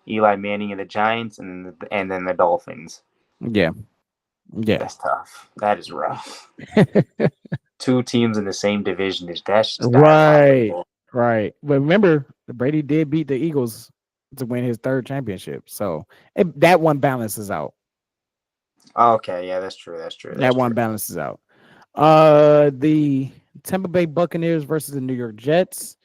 Eli Manning and the Giants, and then the Dolphins. Yeah. That's tough. That is rough. 2 teams in the same division is that's just right. But remember, Brady did beat the Eagles to win his 3rd championship, so that one balances out. Okay, yeah, that's true. That one balances out. The Tampa Bay Buccaneers versus the New York Jets.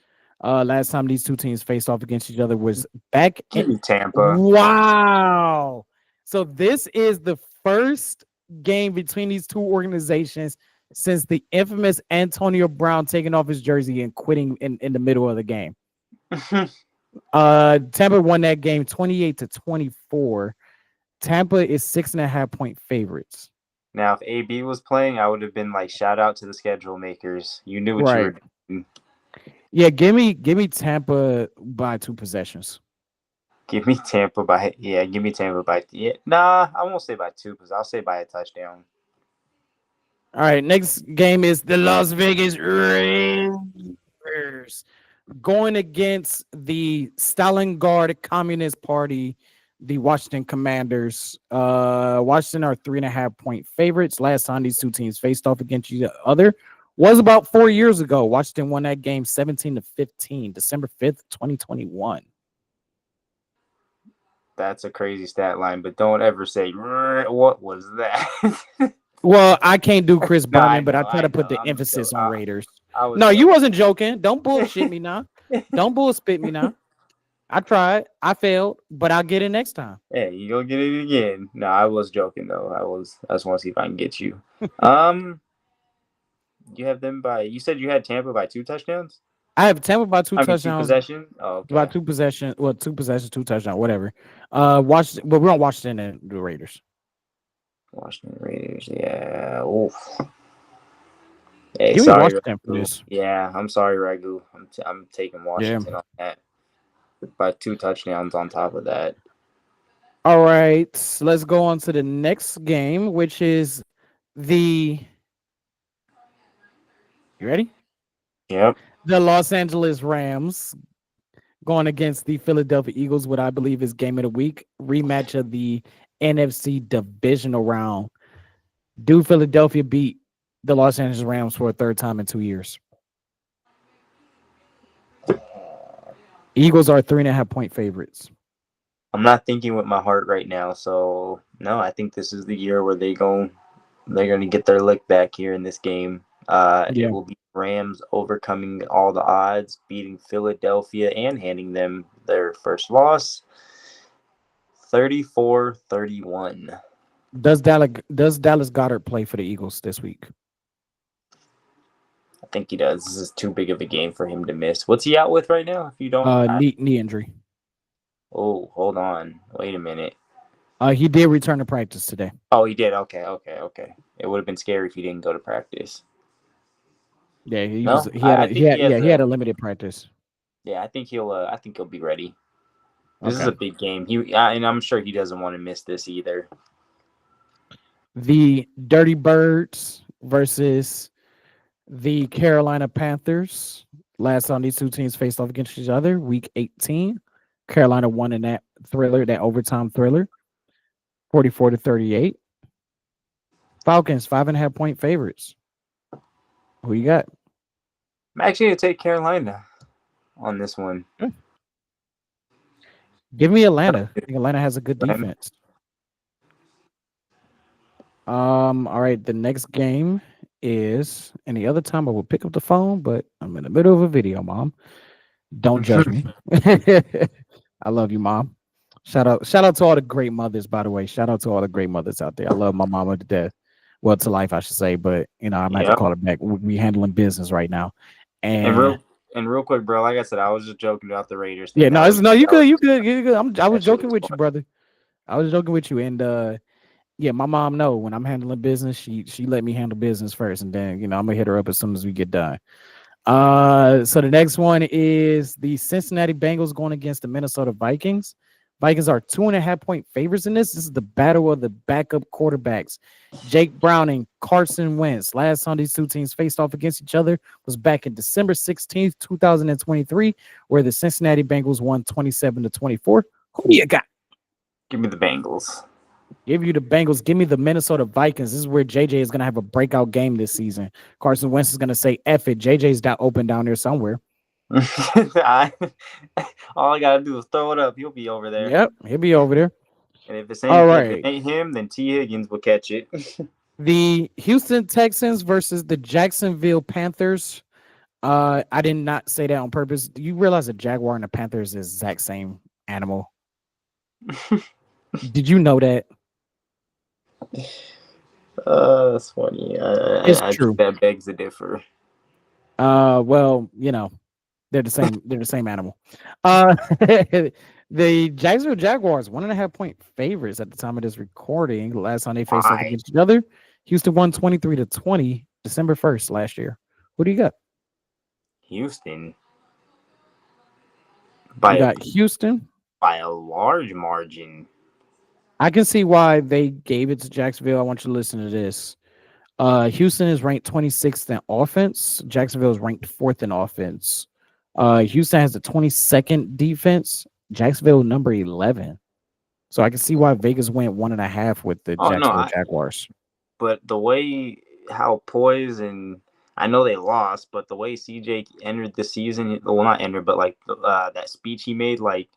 Last time these 2 teams faced off against each other was back in Tampa. Wow. So this is the first game between these 2 organizations since the infamous Antonio Brown taking off his jersey and quitting in the middle of the game. Tampa won that game 28-24. Tampa is 6.5 point favorites. Now, if AB was playing, I would have been like, shout out to the schedule makers. You knew what you were doing. Yeah, give me Tampa by 2 possessions. Give me Tampa by Nah, I won't say by 2 because I'll say by a touchdown. All right, next game is the Las Vegas Raiders going against the Stalingrad Communist Party, the Washington Commanders. Washington are 3.5 point favorites. Last time these 2 teams faced off against each other was about 4 years ago. Washington won that game 17-15, December 5th, 2021. That's a crazy stat line, but don't ever say, what was that? Well, I can't do Chris Berman, but I try to put the emphasis on Raiders. No, you wasn't joking. Don't bullshit me now. Don't bullspit me now. I tried. I failed, but I'll get it next time. Hey, you gonna get it again. No, I was joking though. I just want to see if I can get you. You have them by. You said you had Tampa by 2 touchdowns. I have Tampa by 2 touchdowns. 2 possession. Oh, okay. By 2 possession. Well, 2 possessions, 2 touchdowns, whatever. Washington, but we're on Washington and the Raiders. Washington Raiders, yeah. Oof. Hey, Give me Washington for this. Yeah, I'm sorry, Ragu. I'm taking Washington on that. By 2 touchdowns on top of that. All right, let's go on to the next game, which is the. You ready? Yep. The Los Angeles Rams going against the Philadelphia Eagles, what I believe is game of the week, rematch of the NFC divisional round. Do Philadelphia beat the Los Angeles Rams for a 3rd time in 2 years? Eagles are 3.5 point favorites. I'm not thinking with my heart right now, so no, I think this is the year where they're going to get their lick back here in this game. It will be Rams overcoming all the odds, beating Philadelphia and handing them their first loss, 34-31. Does Dallas Goedert play for the Eagles this week? I think he does. This is too big of a game for him to miss. What's he out with right now? If you don't, knee injury. Oh, hold on. Wait a minute. He did return to practice today. Oh, he did. Okay. It would have been scary if he didn't go to practice. Yeah, he had a limited practice. Yeah, I think he'll be ready. This is a big game. And I'm sure he doesn't want to miss this either. The Dirty Birds versus the Carolina Panthers. Last time these two teams faced off against each other, week 18. Carolina won in that thriller, that overtime thriller, 44-38. Falcons, 5.5-point favorites. Who you got? I'm actually going to take Carolina on this one. Give me Atlanta. I think Atlanta has a good defense. All right. The next game is any other time I will pick up the phone, but I'm in the middle of a video, Mom. Don't judge me. I love you, Mom. Shout out to all the great mothers, by the way. Shout out to all the great mothers out there. I love my mama to death. Well, to life, I should say, but I'm gonna have to call her back. We handling business right now. And real quick, bro, like I said, I was just joking about the Raiders. Yeah, you good. I was joking with you, brother. I was joking with you, and yeah, my mom know when I'm handling business, she let me handle business first, and then I'm gonna hit her up as soon as we get done. So the next one is the Cincinnati Bengals going against the Minnesota Vikings. Vikings are 2.5-point favorites in this. This is the battle of the backup quarterbacks. Jake Browning, Carson Wentz. Last time these two teams faced off against each other was back in December 16th, 2023, where the Cincinnati Bengals won 27-24. Who do you got? Give me the Bengals. Give you the Bengals. Give me the Minnesota Vikings. This is where JJ is going to have a breakout game this season. Carson Wentz is going to say, F it. JJ's open down there somewhere. All I gotta do is throw it up. He'll be over there. Yep, he'll be over there. And if it ain't him, then T. Higgins will catch it. The Houston Texans versus the Jacksonville Panthers. I did not say that on purpose. Do you realize a Jaguar and a Panther is the exact same animal? Did you know that? That's funny. It's true. That begs to differ. Well, they're the same. They're the same animal. The Jacksonville Jaguars 1.5-point favorites at the time of this recording. The last time they faced off against each other, Houston won 23-20, December 1st last year. What do you got? Houston. You got Houston by a large margin. I can see why they gave it to Jacksonville. I want you to listen to this. Houston is ranked 26th in offense. Jacksonville is ranked 4th in offense. Houston has the 22nd defense. Jacksonville number 11. So I can see why Vegas went 1.5 with the Jacksonville Jaguars. But the way how poised and I know they lost, but the way CJ entered the season, well, not entered, but like that speech he made, like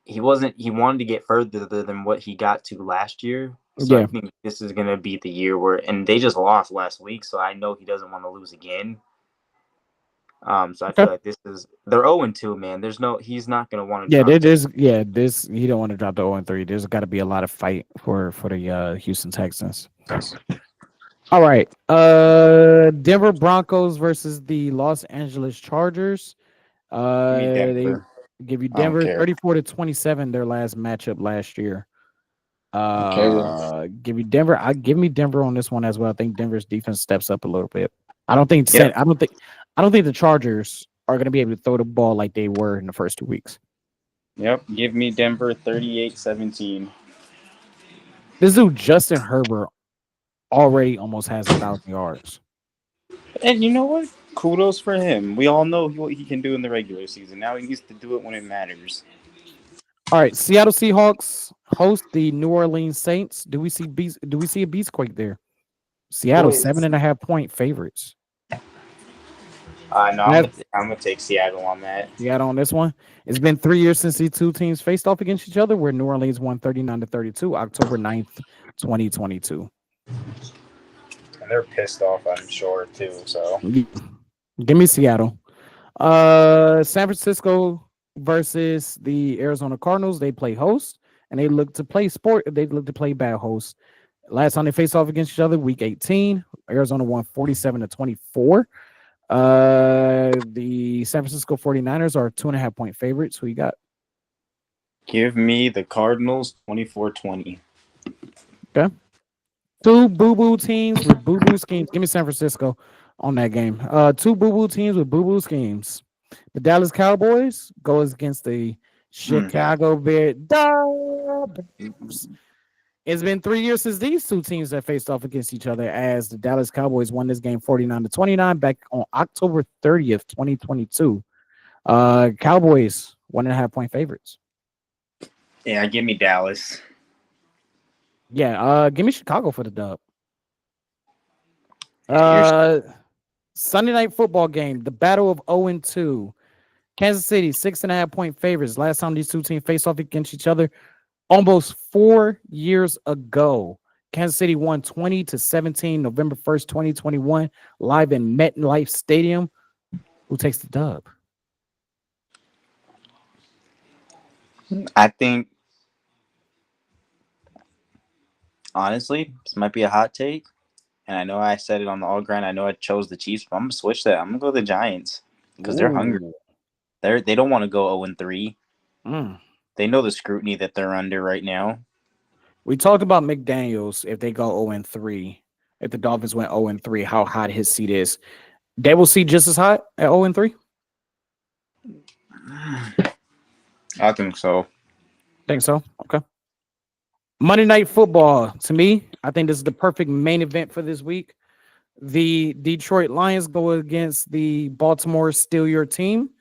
he wanted to get further than what he got to last year. So I think this is going to be the year and they just lost last week. So I know he doesn't want to lose again. So I feel like they're 0-2, man. He's not going to want to. He don't want to drop the 0-3. There's got to be a lot of fight for the Houston Texans. All right. Denver Broncos versus the Los Angeles Chargers. They give you Denver 34-27, their last matchup last year. Give me Denver on this one as well. I think Denver's defense steps up a little bit. I don't think the Chargers are going to be able to throw the ball like they were in the first 2 weeks. Yep, give me Denver 38-17. This dude Justin Herbert already almost has 1,000 yards. And you know what? Kudos for him. We all know what he can do in the regular season. Now he needs to do it when it matters. All right, Seattle Seahawks host the New Orleans Saints. Do we see a beastquake there? Seattle 7.5-point favorites. No, I'm gonna take Seattle on that. Seattle on this one. It's been 3 years since these two teams faced off against each other, where New Orleans won 39-32, October 9th, 2022. And they're pissed off, I'm sure, too. So give me Seattle. San Francisco versus the Arizona Cardinals. They play host, and they look to play sport. They look to play bad host. Last time they faced off against each other, week 18, Arizona won 47-24. The San Francisco 49ers are 2.5-point favorites. Who you got? Give me the Cardinals 24-20. Okay. Two boo-boo teams with boo-boo schemes. Give me San Francisco on that game. Two boo-boo teams with boo-boo schemes. The Dallas Cowboys goes against the Chicago Bears. It's been 3 years since these two teams have faced off against each other, as the Dallas Cowboys won this game 49-29 back on October 30th, 2022. Cowboys 1.5-point favorites. Yeah, give me Dallas. Yeah, give me Chicago for the dub. Yeah, Sunday night football game, the battle of 0-2. Kansas City 6.5-point favorites. Last time these two teams faced off against each other, almost 4 years ago. Kansas City won 20-17, November 1st, 2021, live in MetLife Stadium. Who takes the dub? I think, honestly, this might be a hot take. And I know I said it on the all grind. I know I chose the Chiefs, but I'm gonna switch that. I'm gonna go the Giants because they're hungry. They don't want to go 0-3. They know the scrutiny that they're under right now. We talked about McDaniels. If they go 0-3, if the Dolphins went 0-3, how hot his seat is. They will see just as hot at 0-3. I think so. Think so? Okay. Monday Night Football. To me, I think this is the perfect main event for this week. The Detroit Lions go against the Baltimore Steal Your Team.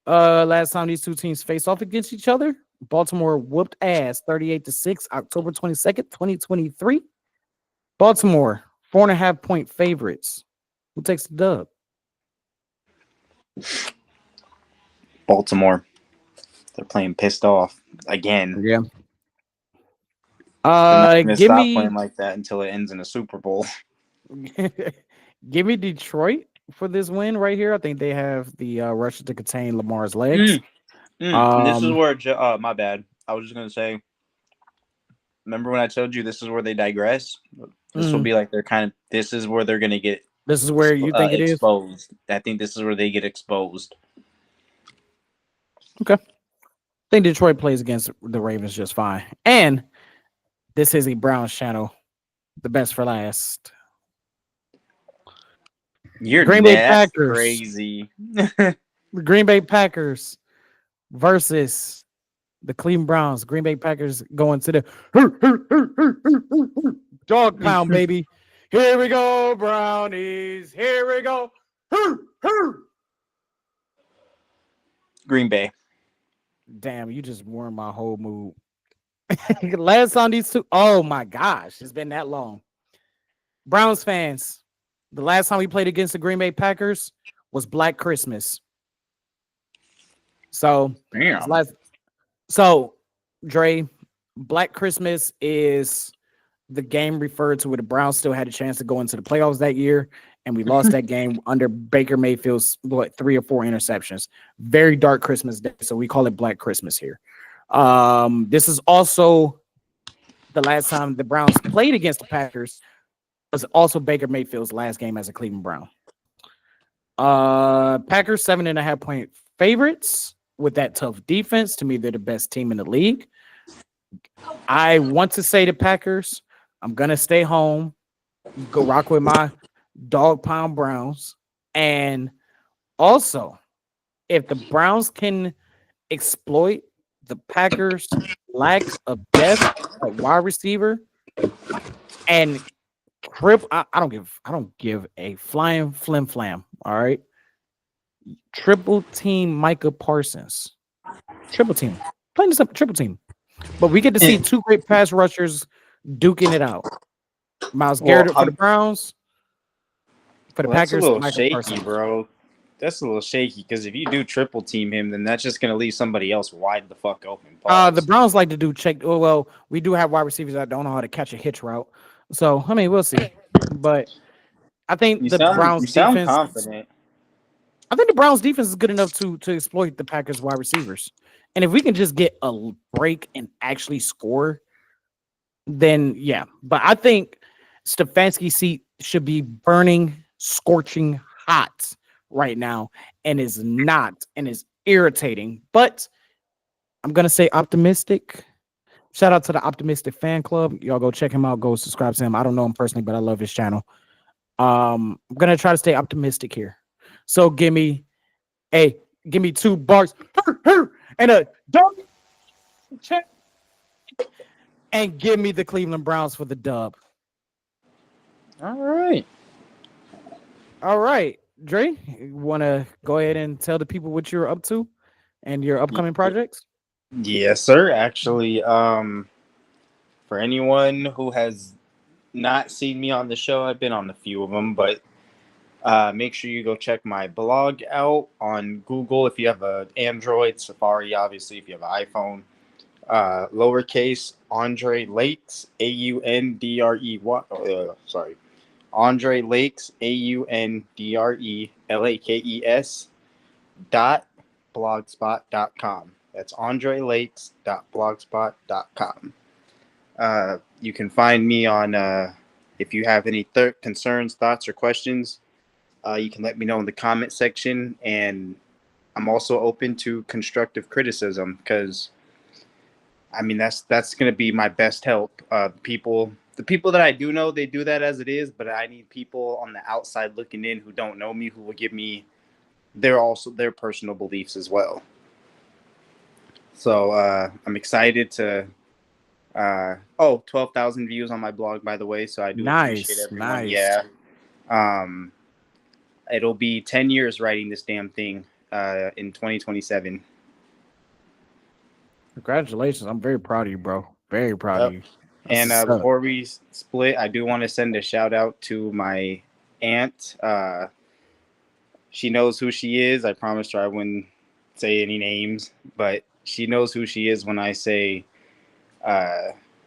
Last time these two teams faced off against each other, Baltimore whooped ass 38-6, October 22nd, 2023. Baltimore 4.5-point favorites. Who takes the dub? Baltimore. They're playing pissed off again. Yeah. Give Give stop me playing like that until it ends in a Super Bowl. give me Detroit for this win right here. I think they have the rushes to contain Lamar's legs. This is where my bad. I was just gonna say. Remember when I told you this is where they digress? This will be like they're kind of. This is where they're gonna get. This is where you think it is? Exposed. I think this is where they get exposed. Okay. I think Detroit plays against the Ravens just fine. And this is a Browns channel. The best for last. You're Green Bay Packers. Crazy. The Green Bay Packers versus the Cleveland Browns. Green Bay Packers going to the dog pound, baby. Here we go, Brownies. Here we go. Green Bay. Damn, you just ruined my whole mood. Last time these two, oh my gosh, it's been that long. Browns fans, the last time we played against the Green Bay Packers was Black Christmas. So, Dre, Black Christmas is the game referred to where the Browns still had a chance to go into the playoffs that year, and we lost that game under Baker Mayfield's 3 or 4 interceptions. Very dark Christmas day, so we call it Black Christmas here. This is also the last time the Browns played against the Packers. It was also Baker Mayfield's last game as a Cleveland Brown. Packers 7.5-point favorites with that tough defense. To me, they're the best team in the league. I want to say the Packers. I'm gonna stay home, go rock with my dog pound Browns, and also if the Browns can exploit the Packers' lack of depth at wide receiver and I don't give a flying flim flam. All right. Triple team Micah Parsons. Triple team. Playing this up, triple team. But we get to see 2 great pass rushers duking it out. Myles Garrett for the Browns. For the Packers, that's a little Micah shaky, Parsons. bro. That's a little shaky because if you do triple team him, then that's just gonna leave somebody else wide the fuck open. The Browns like to do check. Well, we do have wide receivers that don't know how to catch a hitch route. So I mean, we'll see. But I think Browns defense. Confident. I think the Browns defense is good enough to exploit the Packers wide receivers. And if we can just get a break and actually score, then yeah. But I think Stefanski's seat should be burning, scorching hot right now, and is not, and is irritating. But I'm gonna say optimistic. Shout out to the Optimistic Fan Club. Y'all go check him out. Go subscribe to him. I don't know him personally, but I love his channel. I'm gonna try to stay optimistic here. So give me 2 barks and a dog check. and give me the Cleveland Browns for the dub. All right. All right, Dre, you want to go ahead and tell the people what you're up to and your upcoming projects? Yes, sir. Actually, for anyone who has not seen me on the show, I've been on a few of them, but make sure you go check my blog out on Google if you have an Android, Safari, obviously, if you have an iPhone. Lowercase Andre Lakes, sorry. Andre Lakes, AUNDRELAKES .blogspot.com. That's andrelakes.blogspot.com. You can find me on, if you have any concerns, thoughts, or questions, you can let me know in the comment section. And I'm also open to constructive criticism because, I mean, that's going to be my best help. The people that I do know, they do that as it is, but I need people on the outside looking in who don't know me, who will give me their personal beliefs as well. So I'm excited to 12,000 views on my blog, by the way, so I do appreciate everyone. Nice. Yeah. It'll be 10 years writing this damn thing in 2027. Congratulations. I'm very proud of you, bro. Very proud of you. And That's what's up. before we split, I do want to send a shout out to my aunt. She knows who she is. I promised her I wouldn't say any names, but she knows who she is when I say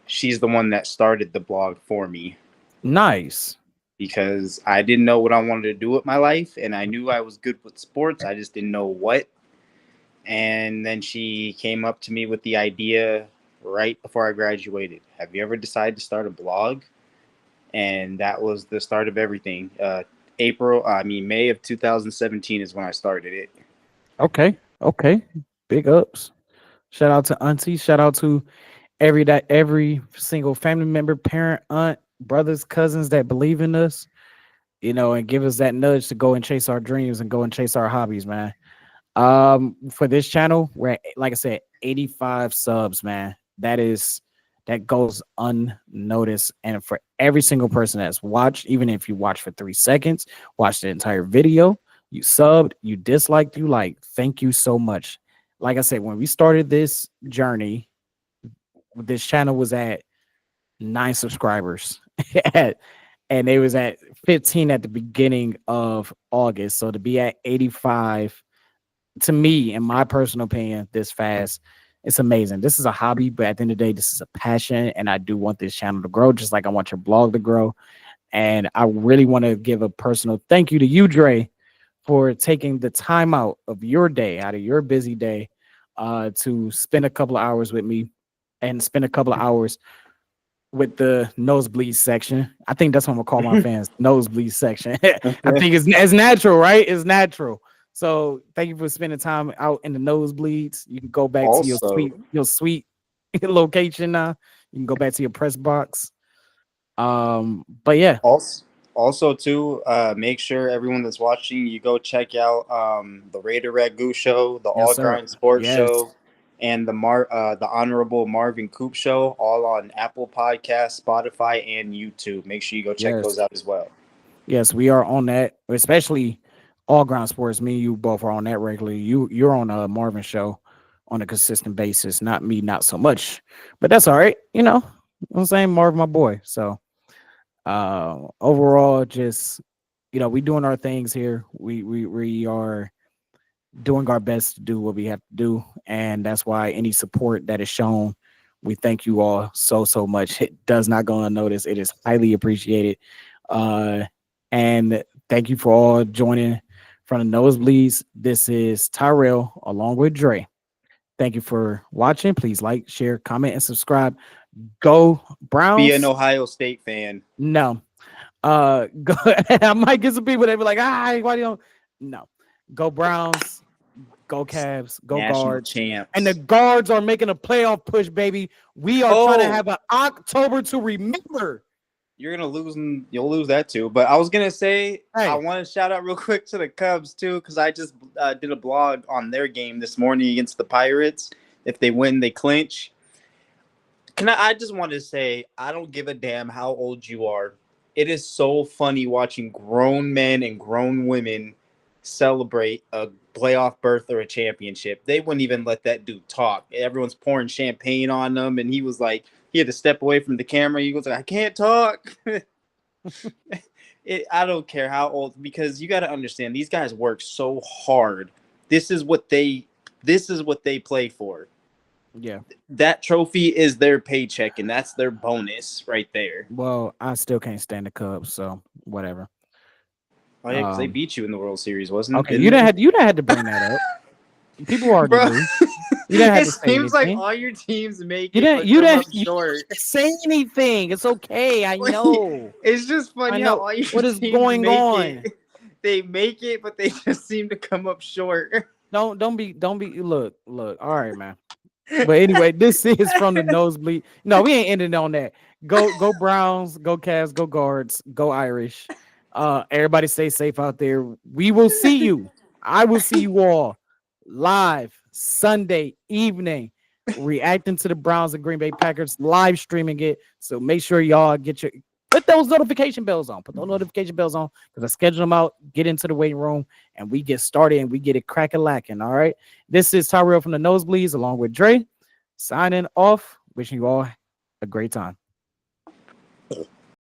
she's the one that started the blog for me. Nice. Because I didn't know what I wanted to do with my life, and I knew I was good with sports. I just didn't know what. And then she came up to me with the idea right before I graduated. Have you ever decided to start a blog? And that was the start of everything. May of 2017 is when I started it. Okay. Big ups. Shout out to Auntie. Shout out to every single family member, parent, aunt, brothers, cousins that believe in us, and give us that nudge to go and chase our dreams and go and chase our hobbies, man. For this channel, we're at, like I said, 85 subs, man. That goes unnoticed. And for every single person that's watched, even if you watch for 3 seconds, watch the entire video, you subbed, you disliked, thank you so much. Like I said, when we started this journey, this channel was at 9 subscribers and it was at 15 at the beginning of August. So to be at 85, to me, in my personal opinion, this fast, it's amazing. This is a hobby, but at the end of the day, this is a passion, and I do want this channel to grow, just like I want your blog to grow. And I really want to give a personal thank you to you, Dre, for taking the time out of your day, out of your busy day, to spend a couple of hours with me and spend a couple of hours with the nosebleed section. I think that's what I'm gonna call my fans, nosebleed section. I think it's natural, right? It's natural. So thank you for spending time out in the nosebleeds. You can go back to your sweet location now. You can go back to your press box. But yeah. Also too, make sure everyone that's watching, you go check out the Raider Ragu show, the All Grind Sports show, and the Honorable Marvin Coop show, all on Apple Podcasts, Spotify, and YouTube. Make sure you go check those out as well. Yes, we are on that, especially All Ground Sports. Me and you both are on that regularly. You're on a Marvin show on a consistent basis. Not me, not so much. But that's all right. You know what I'm saying? Marvin, my boy. So overall, just we doing our things here. We are doing our best to do what we have to do, and that's why any support that is shown, we thank you all so much. It does not go unnoticed. It is highly appreciated. And thank you for all joining from the Nosebleeds. This is Tyrell along with Dre. Thank you for watching. Please like, share, comment, and subscribe. Go Browns. Be an Ohio State fan. No. Go. I might get some people that be like, why do you don't? No. Go Browns. Go Cavs. Go National Guards. Champs. And the Guards are making a playoff push, baby. We are trying to have an October to remember. You're gonna lose, and you'll lose that too. But I was gonna say, I want to shout out real quick to the Cubs too, because I just did a blog on their game this morning against the Pirates. If they win, they clinch. I just want to say, I don't give a damn how old you are. It is so funny watching grown men and grown women celebrate a playoff berth or a championship. They wouldn't even let that dude talk. Everyone's pouring champagne on him, and he was like, he had to step away from the camera. He was like, I can't talk. I don't care how old, because you got to understand, these guys work so hard. This is what they play for. Yeah. That trophy is their paycheck, and that's their bonus right there. Well, I still can't stand the Cubs, so whatever. Oh yeah, because they Um, beat you in the World Series, wasn't it? Okay, you didn't have to bring that up. People already Bro, knew. You didn't have it to say seems like anything. all your teams make You it, didn't. but You come up didn't you short. didn't say anything. It's okay. I know. It's just I funny know. how all your What is teams going make on? it. They make it, but they just seem to come up short. Don't be. Look. All right, man. But anyway, this is from the nosebleed. No, we ain't ending on that. Go Browns. Go Cavs. Go Guards. Go Irish. Everybody stay safe out there. We will see you. I will see you all live Sunday evening, reacting to the Browns and Green Bay Packers, live streaming it. So make sure y'all put those notification bells on. Put those notification bells on, because I schedule them out. Get into the waiting room and we get started and we get it crack-a-lacking. All right. This is Tyrell from the Nosebleeds along with Dre, signing off. Wishing you all a great time.